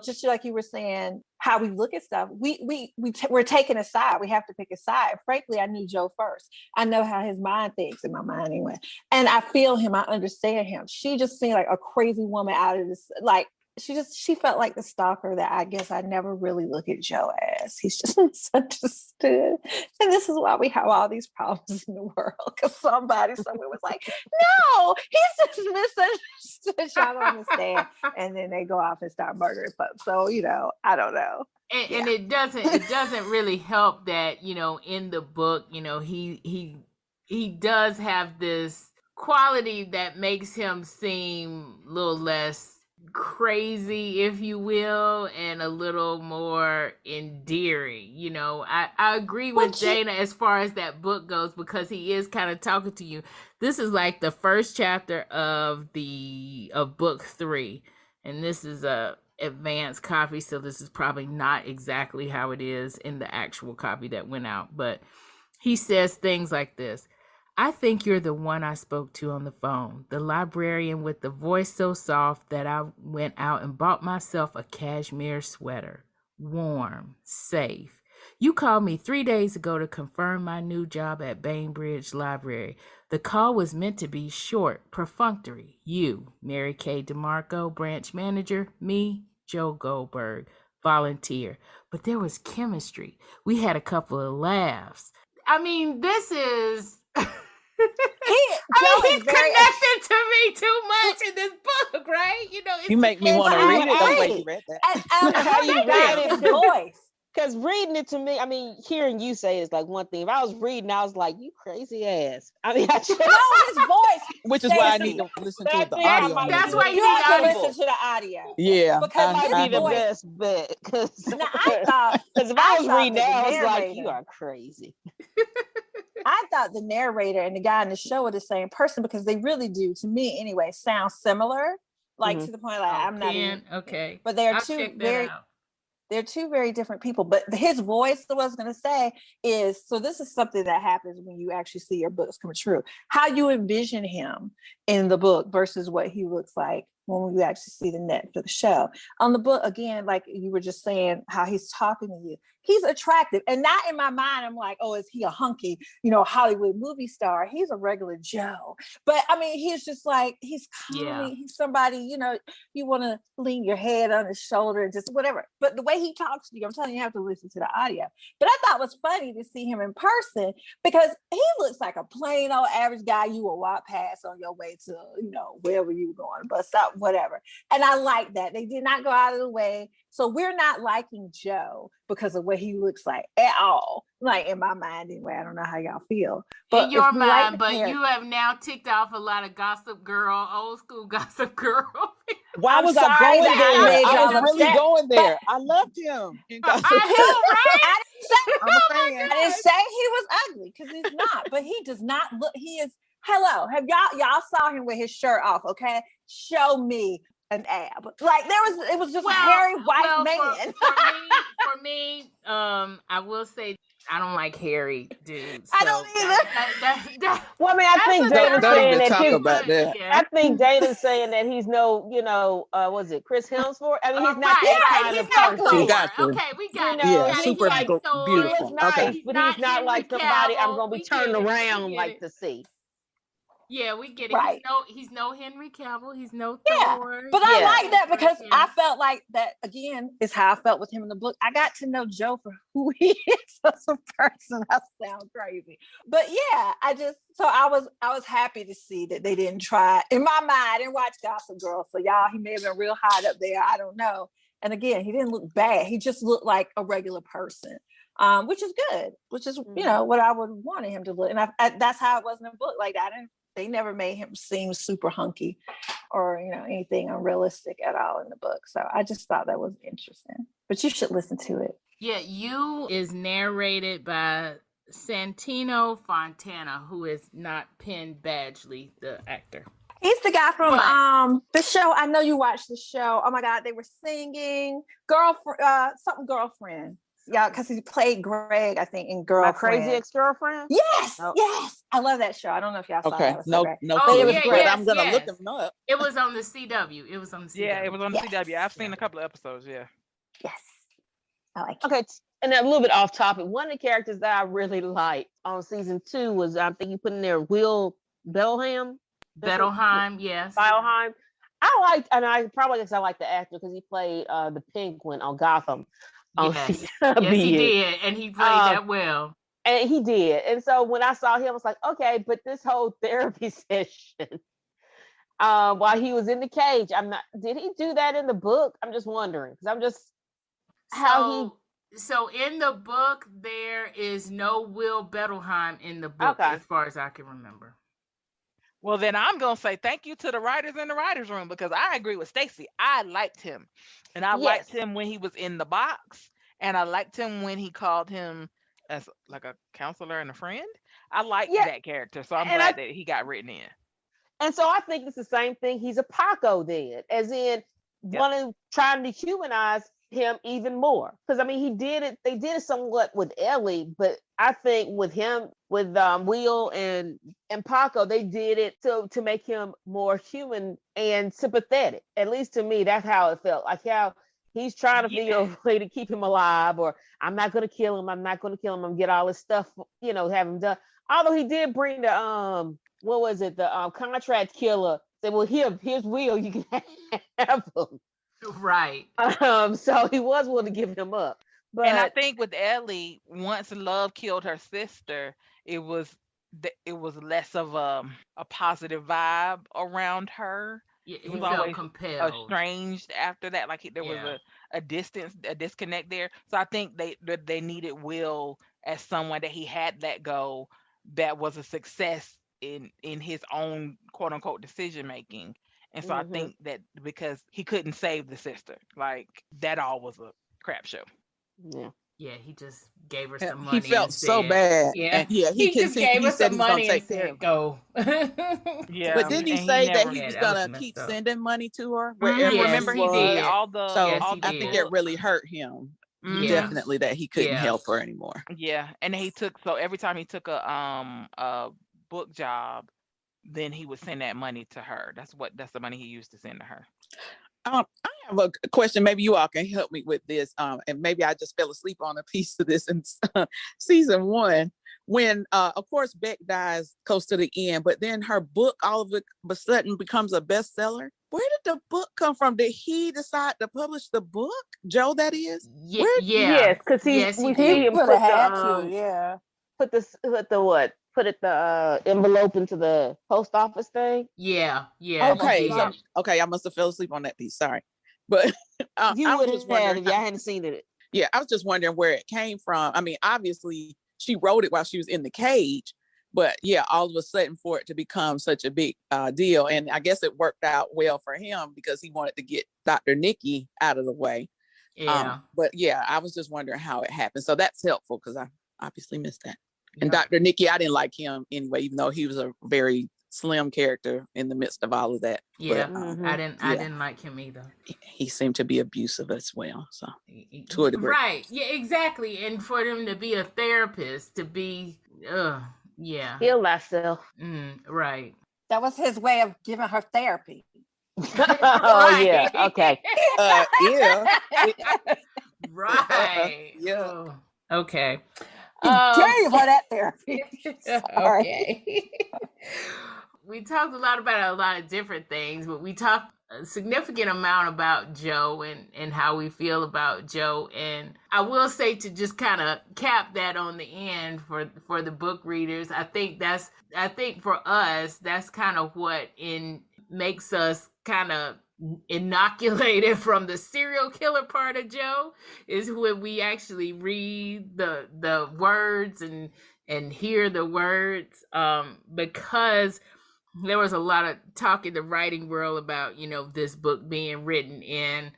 just like you were saying, how we look at stuff, we're taking a side. We have to pick a side. Frankly, I knew Joe first. I know how his mind thinks, in my mind anyway. And I feel him. I understand him. She just seemed like a crazy woman out of this. Like, she felt like the stalker that I guess I never really look at Joe as. He's just misunderstood. And this is why we have all these problems in the world, because somewhere was like, no, he's just misunderstood. Y'all don't understand. And then they go off and start murdering folks. So, I don't know. And it doesn't really help that, in the book, he does have this quality that makes him seem a little less crazy, if you will, and a little more endearing. I agree with Dana as far as that book goes, because he is kind of talking to you. This is like the first chapter of book 3, and this is a advanced copy, so this is probably not exactly how it is in the actual copy that went out, but he says things like this: I think you're the one I spoke to on the phone, the librarian with the voice so soft that I went out and bought myself a cashmere sweater. Warm, safe. You called me 3 days ago to confirm my new job at Bainbridge Library. The call was meant to be short, perfunctory. You, Mary Kay DeMarco, branch manager. Me, Joe Goldberg, volunteer. But there was chemistry. We had a couple of laughs. I mean, this is... he's connected to me too much in this book, right? You know, You make me want to read it the way you read that. How you read it, his voice. Because reading it to me, I mean, hearing you say is like one thing. If I was reading, I was like, you crazy ass. I mean, No, his voice. Which is why I need to listen to the audio. That's why You have to audible. listen to the audio. Yeah. Because that might be the voice. best bet. Because Now, I thought if I was reading that, I was like, narrator- you are crazy. I thought the narrator and the guy in the show were the same person because they really do, to me anyway, sound similar. Like to the point like I'm not even, okay. but they're I'll two check that very out. they're two very different people. But his voice, what I was going to say is, so this is something that happens when you actually see your books come true. How you envision him in the book versus what he looks like when we actually see the Netflix show. On the book, again, like you were just saying, how he's talking to you, he's attractive. And not in my mind, I'm like, oh, is he a hunky, Hollywood movie star? He's a regular Joe. But I mean, he's just like, he's calming. He's somebody, you want to lean your head on his shoulder and just whatever. But the way he talks to you, I'm telling you, you have to listen to the audio. But I thought it was funny to see him in person because he looks like a plain old average guy you will walk past on your way to, wherever you were going, bus stop, whatever. And I like that. They did not go out of the way. So we're not liking Joe because of what he looks like at all. Like in my mind anyway. I don't know how y'all feel. But in your mind, but you have now ticked off a lot of Gossip Girl, old school Gossip Girl. Why was I going there? I was really going there. I loved him. I didn't say he was ugly because he's not, but he does not look, he is, hello, have y'all saw him with his shirt off, okay? Show me an ab. Like it was just a hairy white man. For me, I will say I don't like hairy dudes. I don't either. Well, I mean, I think Dana's saying that talk about that. I think Dana's saying that he's no, was it Chris Hemsworth? I mean, he's not that kind of person. Okay, we got it. Yeah, super beautiful. Nice, Okay. but he's not like somebody I'm gonna be turning around like to see. Yeah, we get it. Right. He's no Henry Cavill. He's no Yeah, Thor. but I like that because I felt like that again is how I felt with him in the book. I got to know Joe for who he is as a person. I sound crazy, but yeah, I was happy to see that they didn't try. In my mind, I didn't watch Gossip Girl, so y'all, he may have been real high up there. I don't know. And again, he didn't look bad. He just looked like a regular person. Which is good, which is what I would wanted him to look, and that's how it was in the book. Like they never made him seem super hunky or anything unrealistic at all in the book. So I just thought that was interesting. But you should listen to it. Yeah, You is narrated by Santino Fontana, who is not Penn Badgley, the actor. He's the guy from the show. I know you watched the show. Oh my God, they were singing Girlfriend. Yeah, because he played Greg, I think, in Girlfriend. My Crazy Ex-Girlfriend? Yes, yes. I love that show. I don't know if y'all saw that. No, but it was great. I'm going to look him up. It was on the CW. Yeah, it was on the CW. I've seen a couple of episodes, Yes. I like it. Okay, and a little bit off topic. One of the characters that I really liked on season 2 was, I think you put in there, Will Bettelheim, yes. Bettelheim. I like the actor because he played the Penguin on Gotham. Yes, he did, and he played that well. And he did. And so when I saw him, I was like, okay, but this whole therapy session, while he was in the cage, did he do that in the book? I'm just wondering, because So in the book, there is no Will Bettelheim in the book, as far as I can remember. Well, then I'm going to say thank you to the writers in the writer's room, because I agree with Staci. I liked him. And I liked him when he was in the box. And I liked him when he called him as like a counselor and a friend. I liked that character. So I'm glad that he got written in. And so I think it's the same thing. He's a Paco then, as in trying to humanize him even more. Because I mean, they did it somewhat with Ellie, but I think with him, with Will and Paco, they did it to make him more human and sympathetic. At least to me, that's how it felt. Like how he's trying to figure a way to keep him alive, or I'm not gonna kill him, I'm not gonna kill him, I'm gonna get all this stuff, have him done. Although he did bring the what was it, the contract killer. Said, well, here's Will, you can have him. Right. So he was willing to give him up. But And I think with Ellie, once Love killed her sister, it was less of a positive vibe around her. Yeah, It he was felt always compelled. estranged after that. Like there was a distance, a disconnect there. So I think they needed Will as someone that he had let go, that was a success in his own quote unquote decision making. And so I think that because he couldn't save the sister, like that all was a crap show. Yeah. Yeah, he just gave her some money. He felt so instead. bad. Yeah, And yeah, he just gave her he said some he was gonna money and take care said, of her. "Go." Yeah, But didn't he and he say that never. he Yeah, was that was gonna messed keep up. sending money to her Mhm, wherever Yes, he remember he was? did all the So Yes, all he the I think it did. book. really hurt him. Mhm. Yeah. Definitely that he couldn't Yeah. help her anymore. Yeah, and he took so every time he took a book job, then he would send that money to her. That's the money he used to send to her. I have a question. Maybe you all can help me with this. And maybe I just fell asleep on a piece of this in season 1, when of course Beck dies close to the end, but then her book all of a sudden becomes a bestseller. Where did the book come from? Did he decide to publish the book? Joe, that is? Yeah. Where? Yes, because Yes, we he see did. him Would put have the had to, yeah. put the envelope into the post office thing. Yeah. Okay, He so did. okay, I must have fell asleep on that piece. Sorry, but You I was would just have wondering. if y'all hadn't seen it. Yeah, I was just wondering where it came from. I mean, obviously she wrote it while she was in the cage, but yeah, all of a sudden for it to become such a big deal, and I guess it worked out well for him because he wanted to get Dr. Nikki out of the way. Yeah. But yeah, I was just wondering how it happened. So that's helpful because I obviously missed that. And Yep. Dr. Nikki, I didn't like him anyway, even though he was a very slim character in the midst of all of that. Yeah. But I didn't like him either. he seemed to be abusive as well. So to a degree. Right. Yeah, exactly. And for them to be a therapist, to be yeah. Heal thyself. Right. That was his way of giving her therapy. Oh yeah. Okay. Yeah. Right. Yeah. Oh, okay. He gave her that therapy. Sorry. Okay. We talked a lot about a lot of different things, but we talked a significant amount about Joe and how we feel about Joe. And I will say, to just kind of cap that on the end for the book readers, I think for us, that's kind of what makes us kind of inoculated from the serial killer part of Joe, is when we actually read the words and hear the words, because there was a lot of talk in the writing world about, this book being written in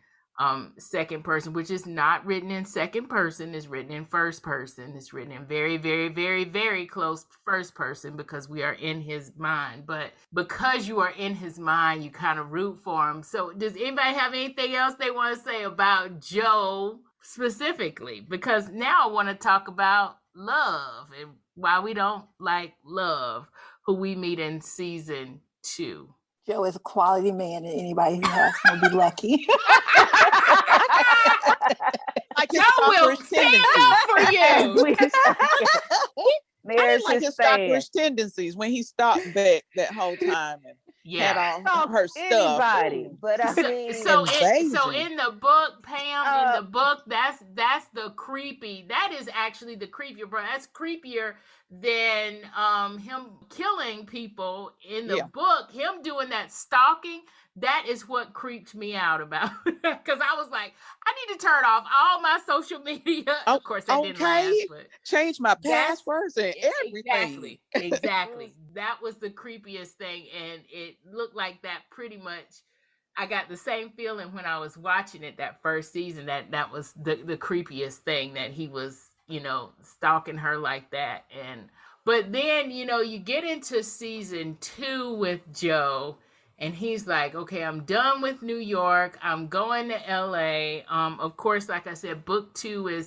second person, which is not written in second person. It's written in first person. It's written in very, very, very, very close first person because we are in his mind. But because you are in his mind, you kind of root for him. So does anybody have anything else they want to say about Joe specifically? Because now I want to talk about Love and why we don't like Love, who we meet in season 2. Joe is a quality man, and anybody who has him will be lucky. Like his Joe will stalkerish stand up for you. I didn't There's like his his stand. stalkerish tendencies when he stalked Beck that whole time and had all her stuff. Anybody, Ooh. but I mean, So Invasion. in the book, Pam, in the book, that's the creepy. That is actually the creepier, bro. That's creepier than him killing people in the book. Him doing that stalking, that is what creeped me out about, because I was like, I need to turn off all my social media. Of course, that didn't last, but change my passwords and everything. Exactly. That was the creepiest thing, and it looked like that pretty much. I got the same feeling when I was watching it that first season, that was the creepiest thing, that he was, stalking her like that. But then, you get into season 2 with Joe, And he's like, okay, I'm done with New York. I'm going to LA. Of course, like I said, book 2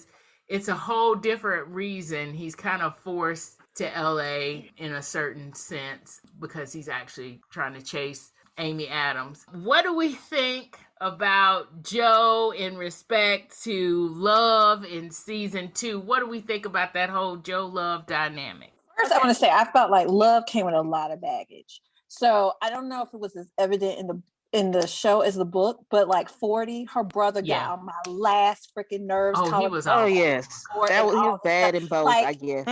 it's a whole different reason. He's kind of forced to LA in a certain sense because he's actually trying to chase Amy Adams. What do we think about Joe in respect to Love in season 2? What do we think about that whole Joe Love dynamic? First, I want to say I felt like Love came with a lot of baggage. So I don't know if it was as evident in the show as the book, but like 40, her brother got on my last freaking nerves. Oh, he was Oh awful. yes, that was he was bad in both, Like, I guess.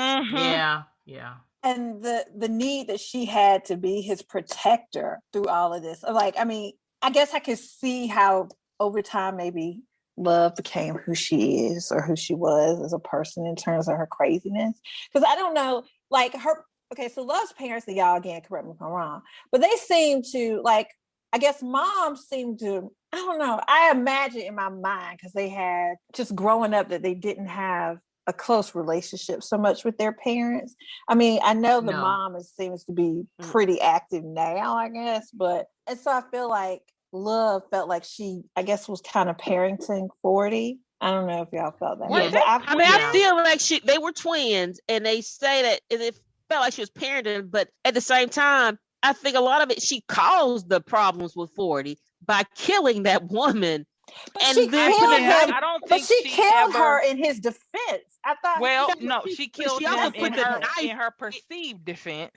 Yeah. And the need that she had to be his protector through all of this. Like, I mean, I guess I could see how over time maybe Love became who she is or who she was as a person in terms of her craziness. Because I don't know, like her. Okay, so Love's parents, and y'all again, correct me if I'm wrong, but they seem to like. I guess mom seemed to. I don't know. I imagine in my mind because they had just growing up that they didn't have a close relationship so much with their parents. I mean, I know the mom seems to be pretty active now, I guess, and so I feel like Love felt like she, I guess, was kind of parenting 40. I don't know if y'all felt that. Yeah. But I feel like they were twins, and they say that it felt like she was parenting, but at the same time, I think a lot of it, she caused the problems with 40 by killing that woman. But she killed him. I don't think she killed her in his defense. I thought. Well, no, she killed him in her perceived defense.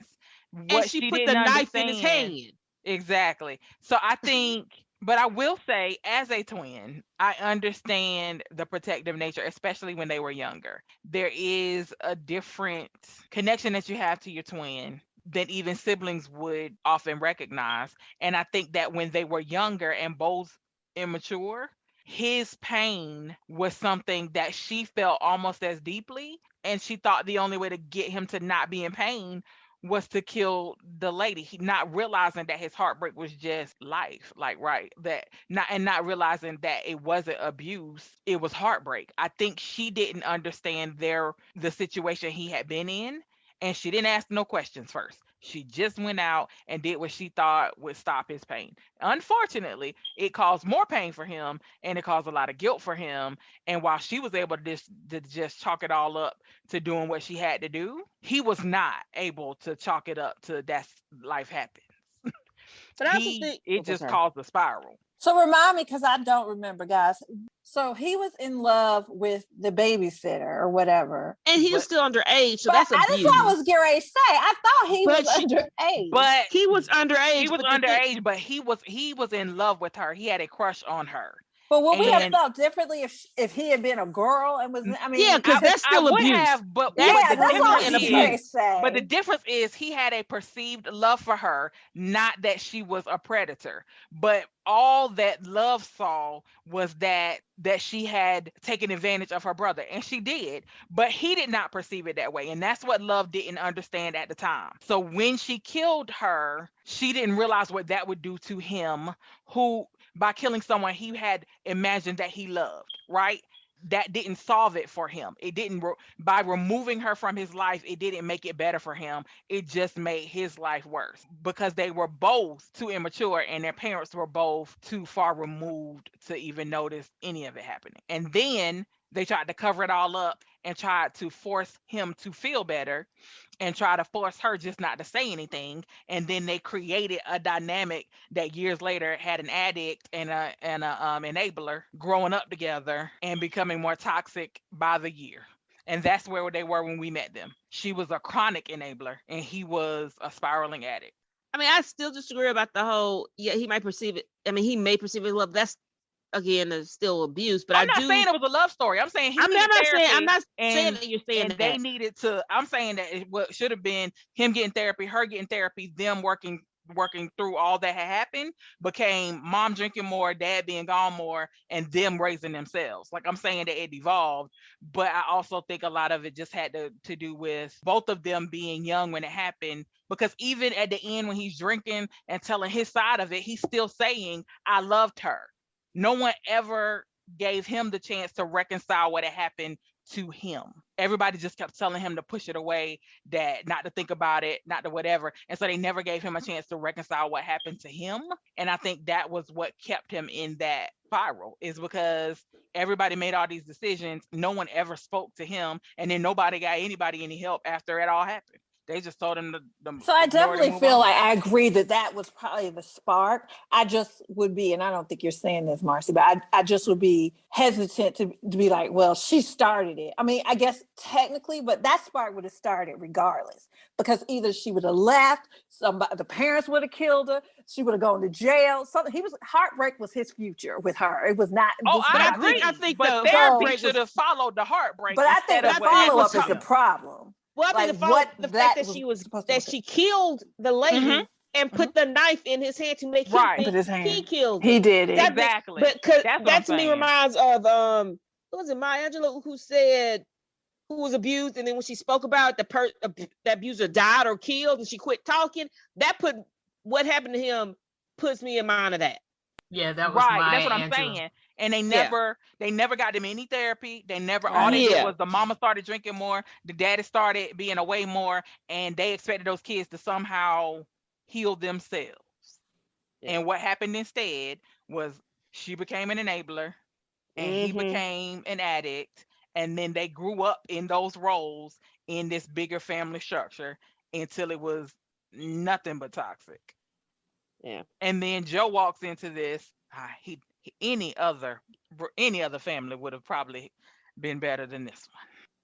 What she put didn't the knife understand. in his hand. Exactly. So I think, but I will say, as a twin, I understand the protective nature, especially when they were younger. There is a different connection that you have to your twin than even siblings would often recognize. And I think that when they were younger and both immature, his pain was something that she felt almost as deeply. And she thought the only way to get him to not be in pain was to kill the lady. He not realizing that his heartbreak was just life, like not realizing that it wasn't abuse, it was heartbreak. I think she didn't understand the situation he had been in, and she didn't ask no questions first. She just went out and did what she thought would stop his pain. Unfortunately, it caused more pain for him, and it caused a lot of guilt for him. And while she was able to just chalk it all up to doing what she had to do, he was not able to chalk it up to that's life happens. But I also think it just caused a spiral. So remind me, because I don't remember, guys. So he was in love with the babysitter or whatever. And he was still underage, so that's abuse. That's what I was getting ready to say. I thought he was underage. But he was underage. He was underage, but he was in love with her. He had a crush on her. But would we have felt differently if he had been a girl and was? I mean, yeah, because that's still abuse. But that's what I was going to say. But the difference is he had a perceived love for her, not that she was a predator. But all that Love saw was that she had taken advantage of her brother, and she did. But he did not perceive it that way, and that's what Love didn't understand at the time. So when she killed her, she didn't realize what that would do to him, who, by killing someone he had imagined that he loved, right? That didn't solve it for him. It didn't, by removing her from his life, it didn't make it better for him. It just made his life worse because they were both too immature and their parents were both too far removed to even notice any of it happening. And then they tried to cover it all up and tried to force him to feel better and try to force her just not to say anything. And then they created a dynamic that years later had an addict and a enabler growing up together and becoming more toxic by the year. And that's where they were when we met them. She was a chronic enabler and he was a spiraling addict. I mean, I still disagree about the whole, he might perceive it. I mean, he may perceive it love. That's, again, is still abuse. But I'm not saying it was a love story. I'm saying I'm not saying that you're saying that. They needed to. I'm saying that it should have been him getting therapy, her getting therapy, them working through all that had happened, became mom drinking more, dad being gone more, and them raising themselves. Like, I'm saying that it evolved, but I also think a lot of it just had to do with both of them being young when it happened. Because even at the end, when he's drinking and telling his side of it, he's still saying, I loved her. No one ever gave him the chance to reconcile what had happened to him. Everybody just kept telling him to push it away, that not to think about it, not to whatever. And so they never gave him a chance to reconcile what happened to him. And I think that was what kept him in that spiral, is because everybody made all these decisions. No one ever spoke to him. And then nobody got anybody any help after it all happened. They just told him to So I ignore it and definitely move feel on. like I agree that was probably the spark. I just would be, and I don't think you're saying this, Marcie, but I just would be hesitant to be like, well, she started it. I mean, I guess technically, but that spark would have started regardless, because either she would have left, the parents would have killed her, she would have gone to jail. Something. Heartbreak was his future with her. It was not. Oh, this I not agree. I think but the therapy heartbreak should have followed the heartbreak. But I think instead the of what follow happened up to is the him. problem. Well, I think Like the fact that she killed the lady and put the knife in his hand to make him Right. think Put his hand. he killed He her. did it. Exactly. But That's what I'm that to me saying. reminds of who was it, Maya Angelou, who said who was abused, and then when she spoke about the abuser died or killed, and she quit talking. That put what happened to him puts me in mind of that. Yeah, that was right. Maya That's what I'm Angelou. saying. And they never got him any therapy. They never. All Right. they did Yeah. was the mama started drinking more, the daddy started being away more, and they expected those kids to somehow heal themselves. Yeah. And what happened instead was she became an enabler, and he became an addict, and then they grew up in those roles in this bigger family structure until it was nothing but toxic. Yeah. And then Joe walks into this. Any other family would have probably been better than this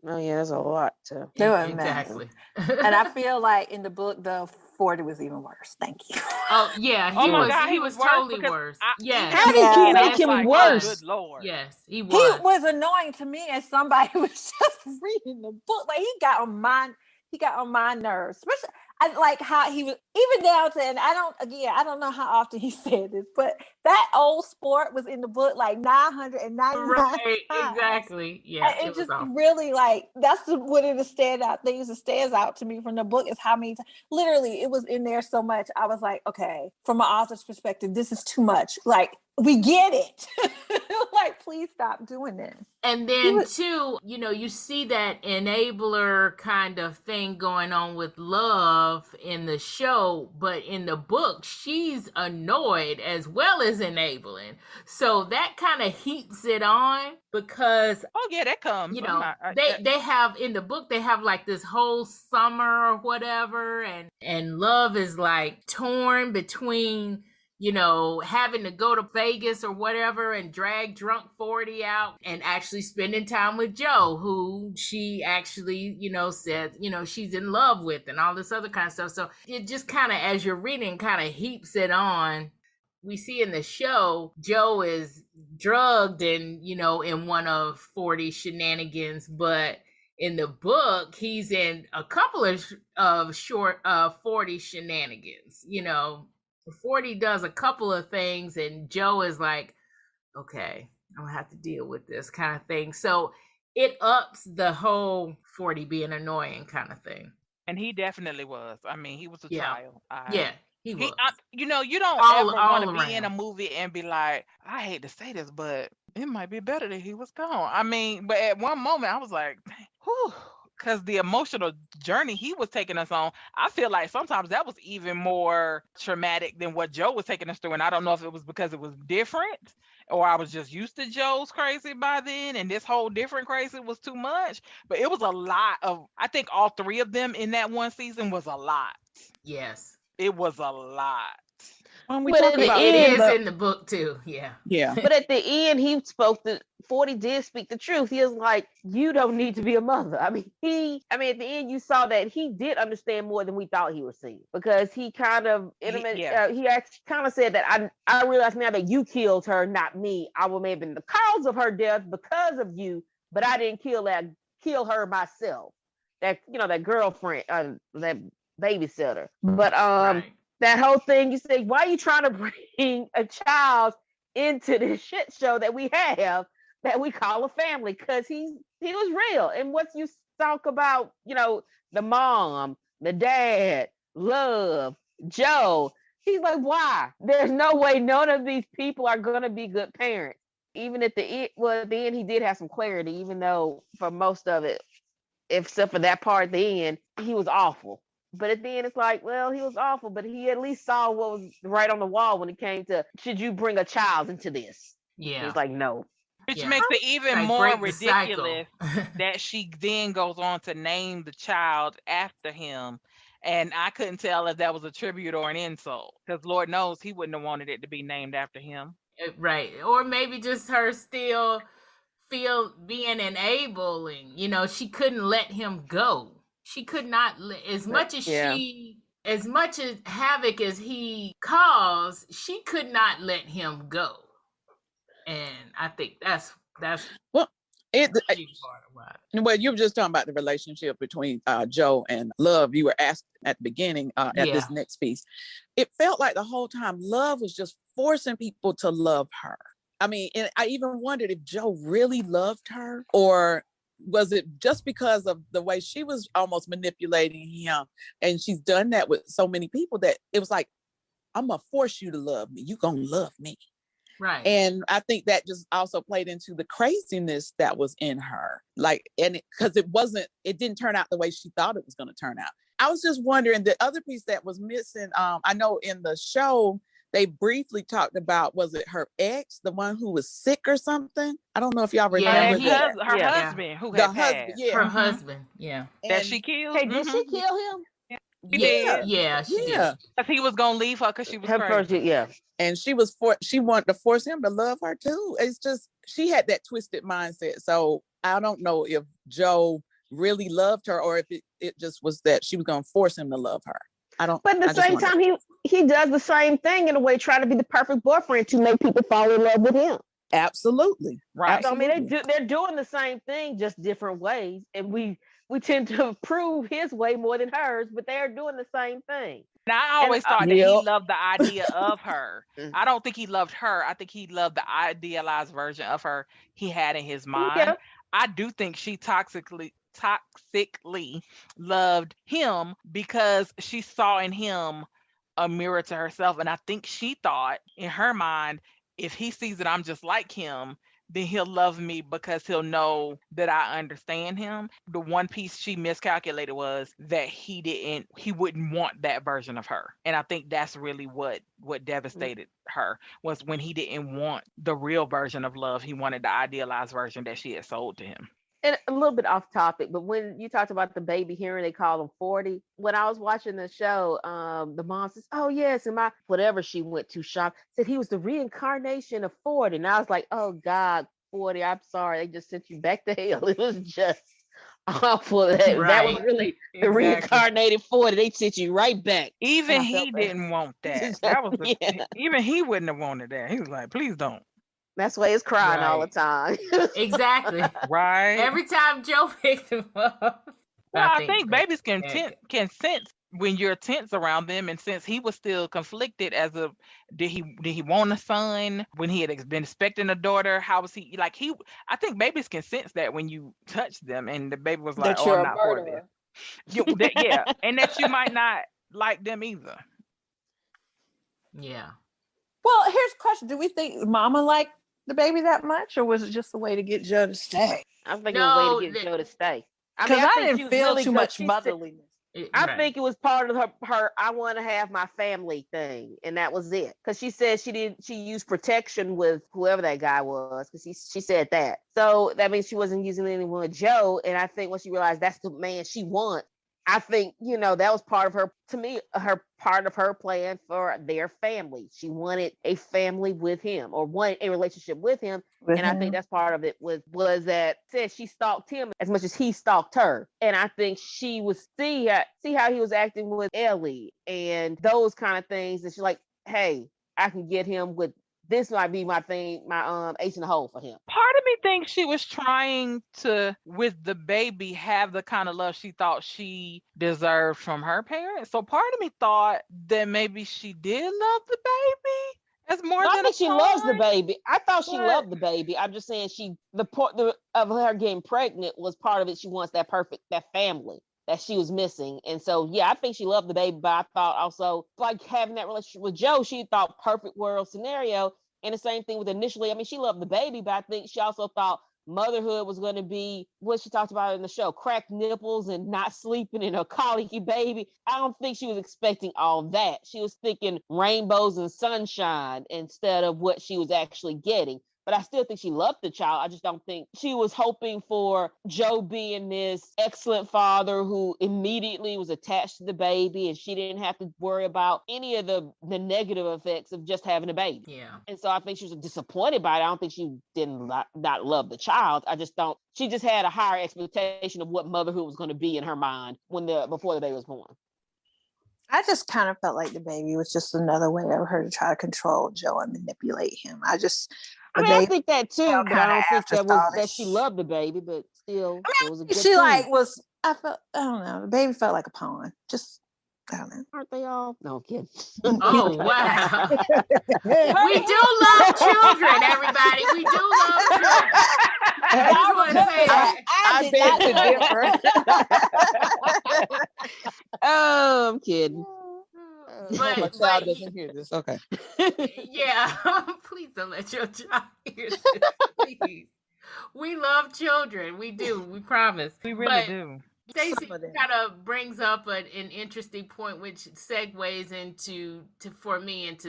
one. Oh yeah, there's a lot to. Exactly. And I feel like in the book, the 40 was even worse. Thank you. Oh yeah, Oh my was. God, he was worse totally because worse. even How in did the you book, make I was him like, worse? Oh, good Lord. Yes, he He was. was annoying to me as somebody who was just reading the book. Like he got on my nerves, especially I like how he was even down to, and I don't know how often he said this, but that old sport was in the book like 999 Right, times. exactly. Yeah, And it was just awful. really like that's one of the things that stands out to me from the book is how many literally it was in there so much. I was like, okay, from an author's perspective, this is too much. Like we get it. Like, please stop doing this. And then too, you see that enabler kind of thing going on with Love in the show, but in the book, she's annoyed as well as enabling. So that kind of heaps it on because Oh yeah, that comes. they have in the book they have like this whole summer or whatever, and Love is like torn between having to go to Vegas or whatever and drag drunk 40 out and actually spending time with Joe, who she actually, said, she's in love with and all this other kind of stuff. So it just kind of, as you're reading, kind of heaps it on. We see in the show, Joe is drugged and, in one of 40 shenanigans, but in the book, he's in a couple of short 40 shenanigans, 40 does a couple of things and Joe is like, okay, I'm gonna have to deal with this kind of thing. So it ups the whole 40 being annoying kind of thing. And he definitely was. I mean, he was a child. He was. You don't all ever want to be around. in a movie and be like, I hate to say this, but it might be better that he was gone. I mean, but at one moment I was like, whew. Because the emotional journey he was taking us on, I feel like sometimes that was even more traumatic than what Joe was taking us through. And I don't know if it was because it was different or I was just used to Joe's crazy by then and this whole different crazy was too much. But it was a lot of, I think all three of them in that one season was a lot. Yes. It was a lot. When we But talk at the about It end, is in the book too. Yeah. yeah, but at the end, he spoke 40 did speak the truth. He was like, you don't need to be a mother. I mean, at the end, you saw that he did understand more than we thought he was seeing because he kind of, he actually kind of said that I realize now that you killed her, not me. I may have been the cause of her death because of you, but I didn't kill her myself. That, that girlfriend, that babysitter. But Right. that whole thing, you say, why are you trying to bring a child into this shit show that we have that we call a family? Because he was real. And once you talk about, the mom, the dad, Love, Joe, he's like, why? There's no way none of these people are going to be good parents. Even at the end, well, at the end, he did have some clarity, even though for most of it, except for that part at the end, he was awful. But at the end, it's like, well, he was awful, but he at least saw what was right on the wall when it came to, should you bring a child into this? Yeah. He's like, no. Which Yeah. makes it even Like, more break the cycle. ridiculous that she then goes on to name the child after him. And I couldn't tell if that was a tribute or an insult, because Lord knows he wouldn't have wanted it to be named after him. Right. Or maybe just her still being enabling. You know, she couldn't let him go. She could not as much as as much as havoc as he caused, she could not let him go. And I think that's well, it. a big part of it. Well, you were just talking about the relationship between Joe and Love. You were asked at the beginning at this next piece. It felt like the whole time Love was just forcing people to love her. I mean, and I even wondered if Joe really loved her, or was it just because of the way she was almost manipulating him? And she's done that with so many people that it was like, I'm going to force you to love me. You're going to love me. Right. And I think that just also played into the craziness that was in her. Like, and because it didn't turn out the way she thought it was going to turn out. I was just wondering, the other piece that was missing, I know in the show, they briefly talked about, was it her ex, the one who was sick or something? I don't know if y'all remember that. Her husband who The had husband, passed. yeah. Her husband, yeah. That she killed. Hey, did she kill him? She did. Yeah, she did. Because he was gonna leave her because she was Her crazy. And she wanted to force him to love her too. It's just, she had that twisted mindset. So I don't know if Joe really loved her, or if it just was that she was going to force him to love her. I don't. But at the same time, he does the same thing in a way, trying to be the perfect boyfriend to make people fall in love with him. Absolutely. Right. So, I mean, they're doing the same thing, just different ways. And we tend to approve his way more than hers, but they're doing the same thing. And I always thought that he loved the idea of her. I don't think he loved her. I think he loved the idealized version of her he had in his mind. Yeah. I do think she toxically loved him because she saw in him a mirror to herself. And I think she thought in her mind, if he sees that I'm just like him, then he'll love me because he'll know that I understand him. The one piece she miscalculated was that he wouldn't want that version of her. And I think that's really what devastated her, was when he didn't want the real version of love. He wanted the idealized version that she had sold to him. And a little bit off topic, but when you talked about the baby hearing they call him 40, when I was watching the show, the mom says, oh yes, and whatever she went to shop said he was the reincarnation of 40. And I was like, oh God, 40, I'm sorry, they just sent you back to hell. It was just awful. That was really the reincarnated 40. They sent you right back. Even he didn't want that. That was even he wouldn't have wanted that. He was like, please don't. That's why he's crying all the time. Exactly. Right. Every time Joe picked him up. Well, I think babies can sense when you're tense around them, and since he was still conflicted did he want a son when he had been expecting a daughter? How was he like I think babies can sense that when you touch them, and the baby was like, "Oh, I'm not for this." Yeah, and that you might not like them either. Yeah. Well, here's a question: do we think Mama liked the baby that much, or was it just a way to get Joe to stay? I think it was a way to get Joe to stay. Because I didn't feel too much motherliness. I think it was part of her I want to have my family thing, and that was it. Because she said she used protection with whoever that guy was, because she said that. So that means she wasn't using anyone with Joe. And I think when she realized that's the man she wants, I think, that was part of her, to me, part of her plan for their family. She wanted a family with him, or wanted a relationship with him. I think that's part of it was that said she stalked him as much as he stalked her. And I think she would see how he was acting with Ellie and those kind of things. And she's like, hey, I can get him with this. Might be my thing, my ace in the hole for him. Part of me thinks she was trying to, with the baby, have the kind of love she thought she deserved from her parents. So part of me thought that maybe she did love the baby as more than I think she loves the baby. I thought she loved the baby. I'm just saying the part of her getting pregnant was part of it. She wants that family that she was missing. And so, yeah, I think she loved the baby, but I thought also, like, having that relationship with Joe, she thought perfect world scenario, And the same thing with initially, I mean, she loved the baby, but I think she also thought motherhood was going to be what she talked about in the show, cracked nipples and not sleeping and a colicky baby. I don't think she was expecting all that. She was thinking rainbows and sunshine instead of what she was actually getting. But I still think she loved the child. I just don't think she was hoping for Joe being this excellent father who immediately was attached to the baby, and she didn't have to worry about any of the negative effects of just having a baby. Yeah. And so I think she was disappointed by it. I don't think she didn't not love the child. I just don't. She just had a higher expectation of what motherhood was going to be in her mind before the baby was born. I just kind of felt like the baby was just another way of her to try to control Joe and manipulate him. I think that too, felt but I kinda don't think that afterthoughtish. she loved the baby, but still, it was a good She thing. I don't know, the baby felt like a pawn. Just, I don't know. Aren't they all? No, I'm kidding. Oh, wow. We do love children, everybody. We do love children. I just want to say that. I beg to differ. Oh, I'm kidding. My child doesn't hear this. Okay. Yeah, please don't let your child hear this. Please. We love children. We do. We promise. We really do. Staci kind of brings up an interesting point, which segues into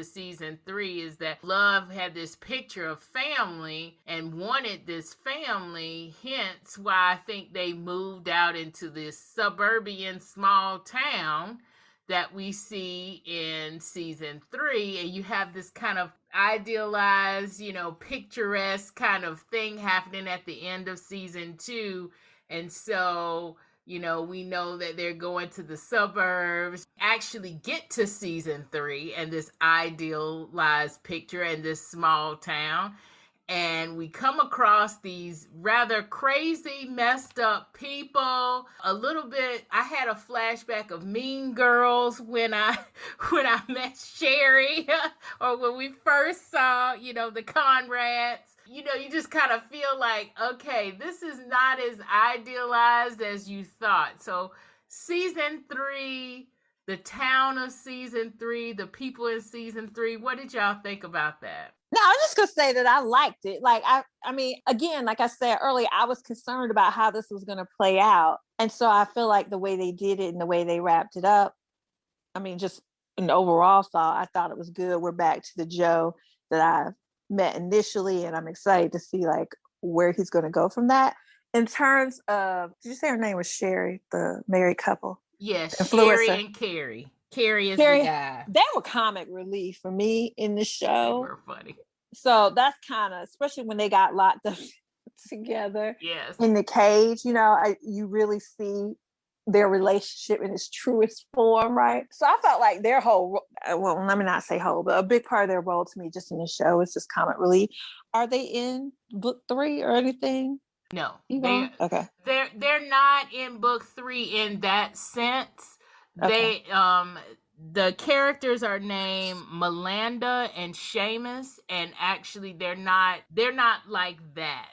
season 3, is that Love had this picture of family and wanted this family, hence why I think they moved out into this suburban small town that we see in season 3. And you have this kind of idealized, picturesque kind of thing happening at the end of season 2. And so, we know that they're going to the suburbs, actually get to season 3 and this idealized picture in this small town. And we come across these rather crazy, messed up people. A little bit, I had a flashback of Mean Girls when I met Sherry, or when we first saw, the Conrads. You just kind of feel like, okay, this is not as idealized as you thought. So season 3, the town of season 3, the people in season 3, what did y'all think about that? No, I was just gonna say that I liked it. Like I mean, again, like I said earlier, I was concerned about how this was gonna play out. And so I feel like the way they did it and the way they wrapped it up, I mean, just an overall thought, I thought it was good. We're back to the Joe that I met initially, and I'm excited to see like where he's gonna go from that. In terms of, did you say her name was Sherry, the married couple? Yes, Influencer. Sherry and Carrie. Carrie is the guy. They were comic relief for me in the show. They were funny. So that's kind of, especially when they got locked up together in the cage, you really see their relationship in its truest form, right? So I felt like their whole, well, let me not say whole, but a big part of their role to me just in the show is just comic relief. Are they in book 3 or anything? No. Okay. They're not in book 3 in that sense. Okay. The characters are named Melinda and Seamus, and actually they're not like that.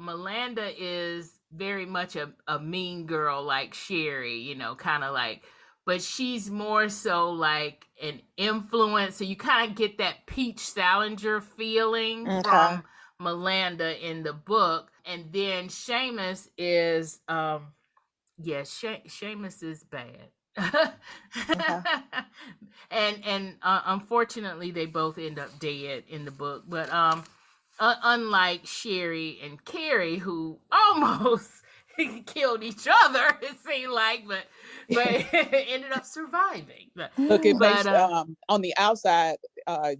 Melinda is very much a mean girl like Sherry, kind of like, but she's more so like an influence. So you kind of get that Peach Salinger feeling from Melinda in the book. And then Seamus is, Seamus is bad. And unfortunately they both end up dead in the book, but unlike Sherry and Carrie, who almost killed each other, it seemed like, but ended up surviving. Look, on the outside,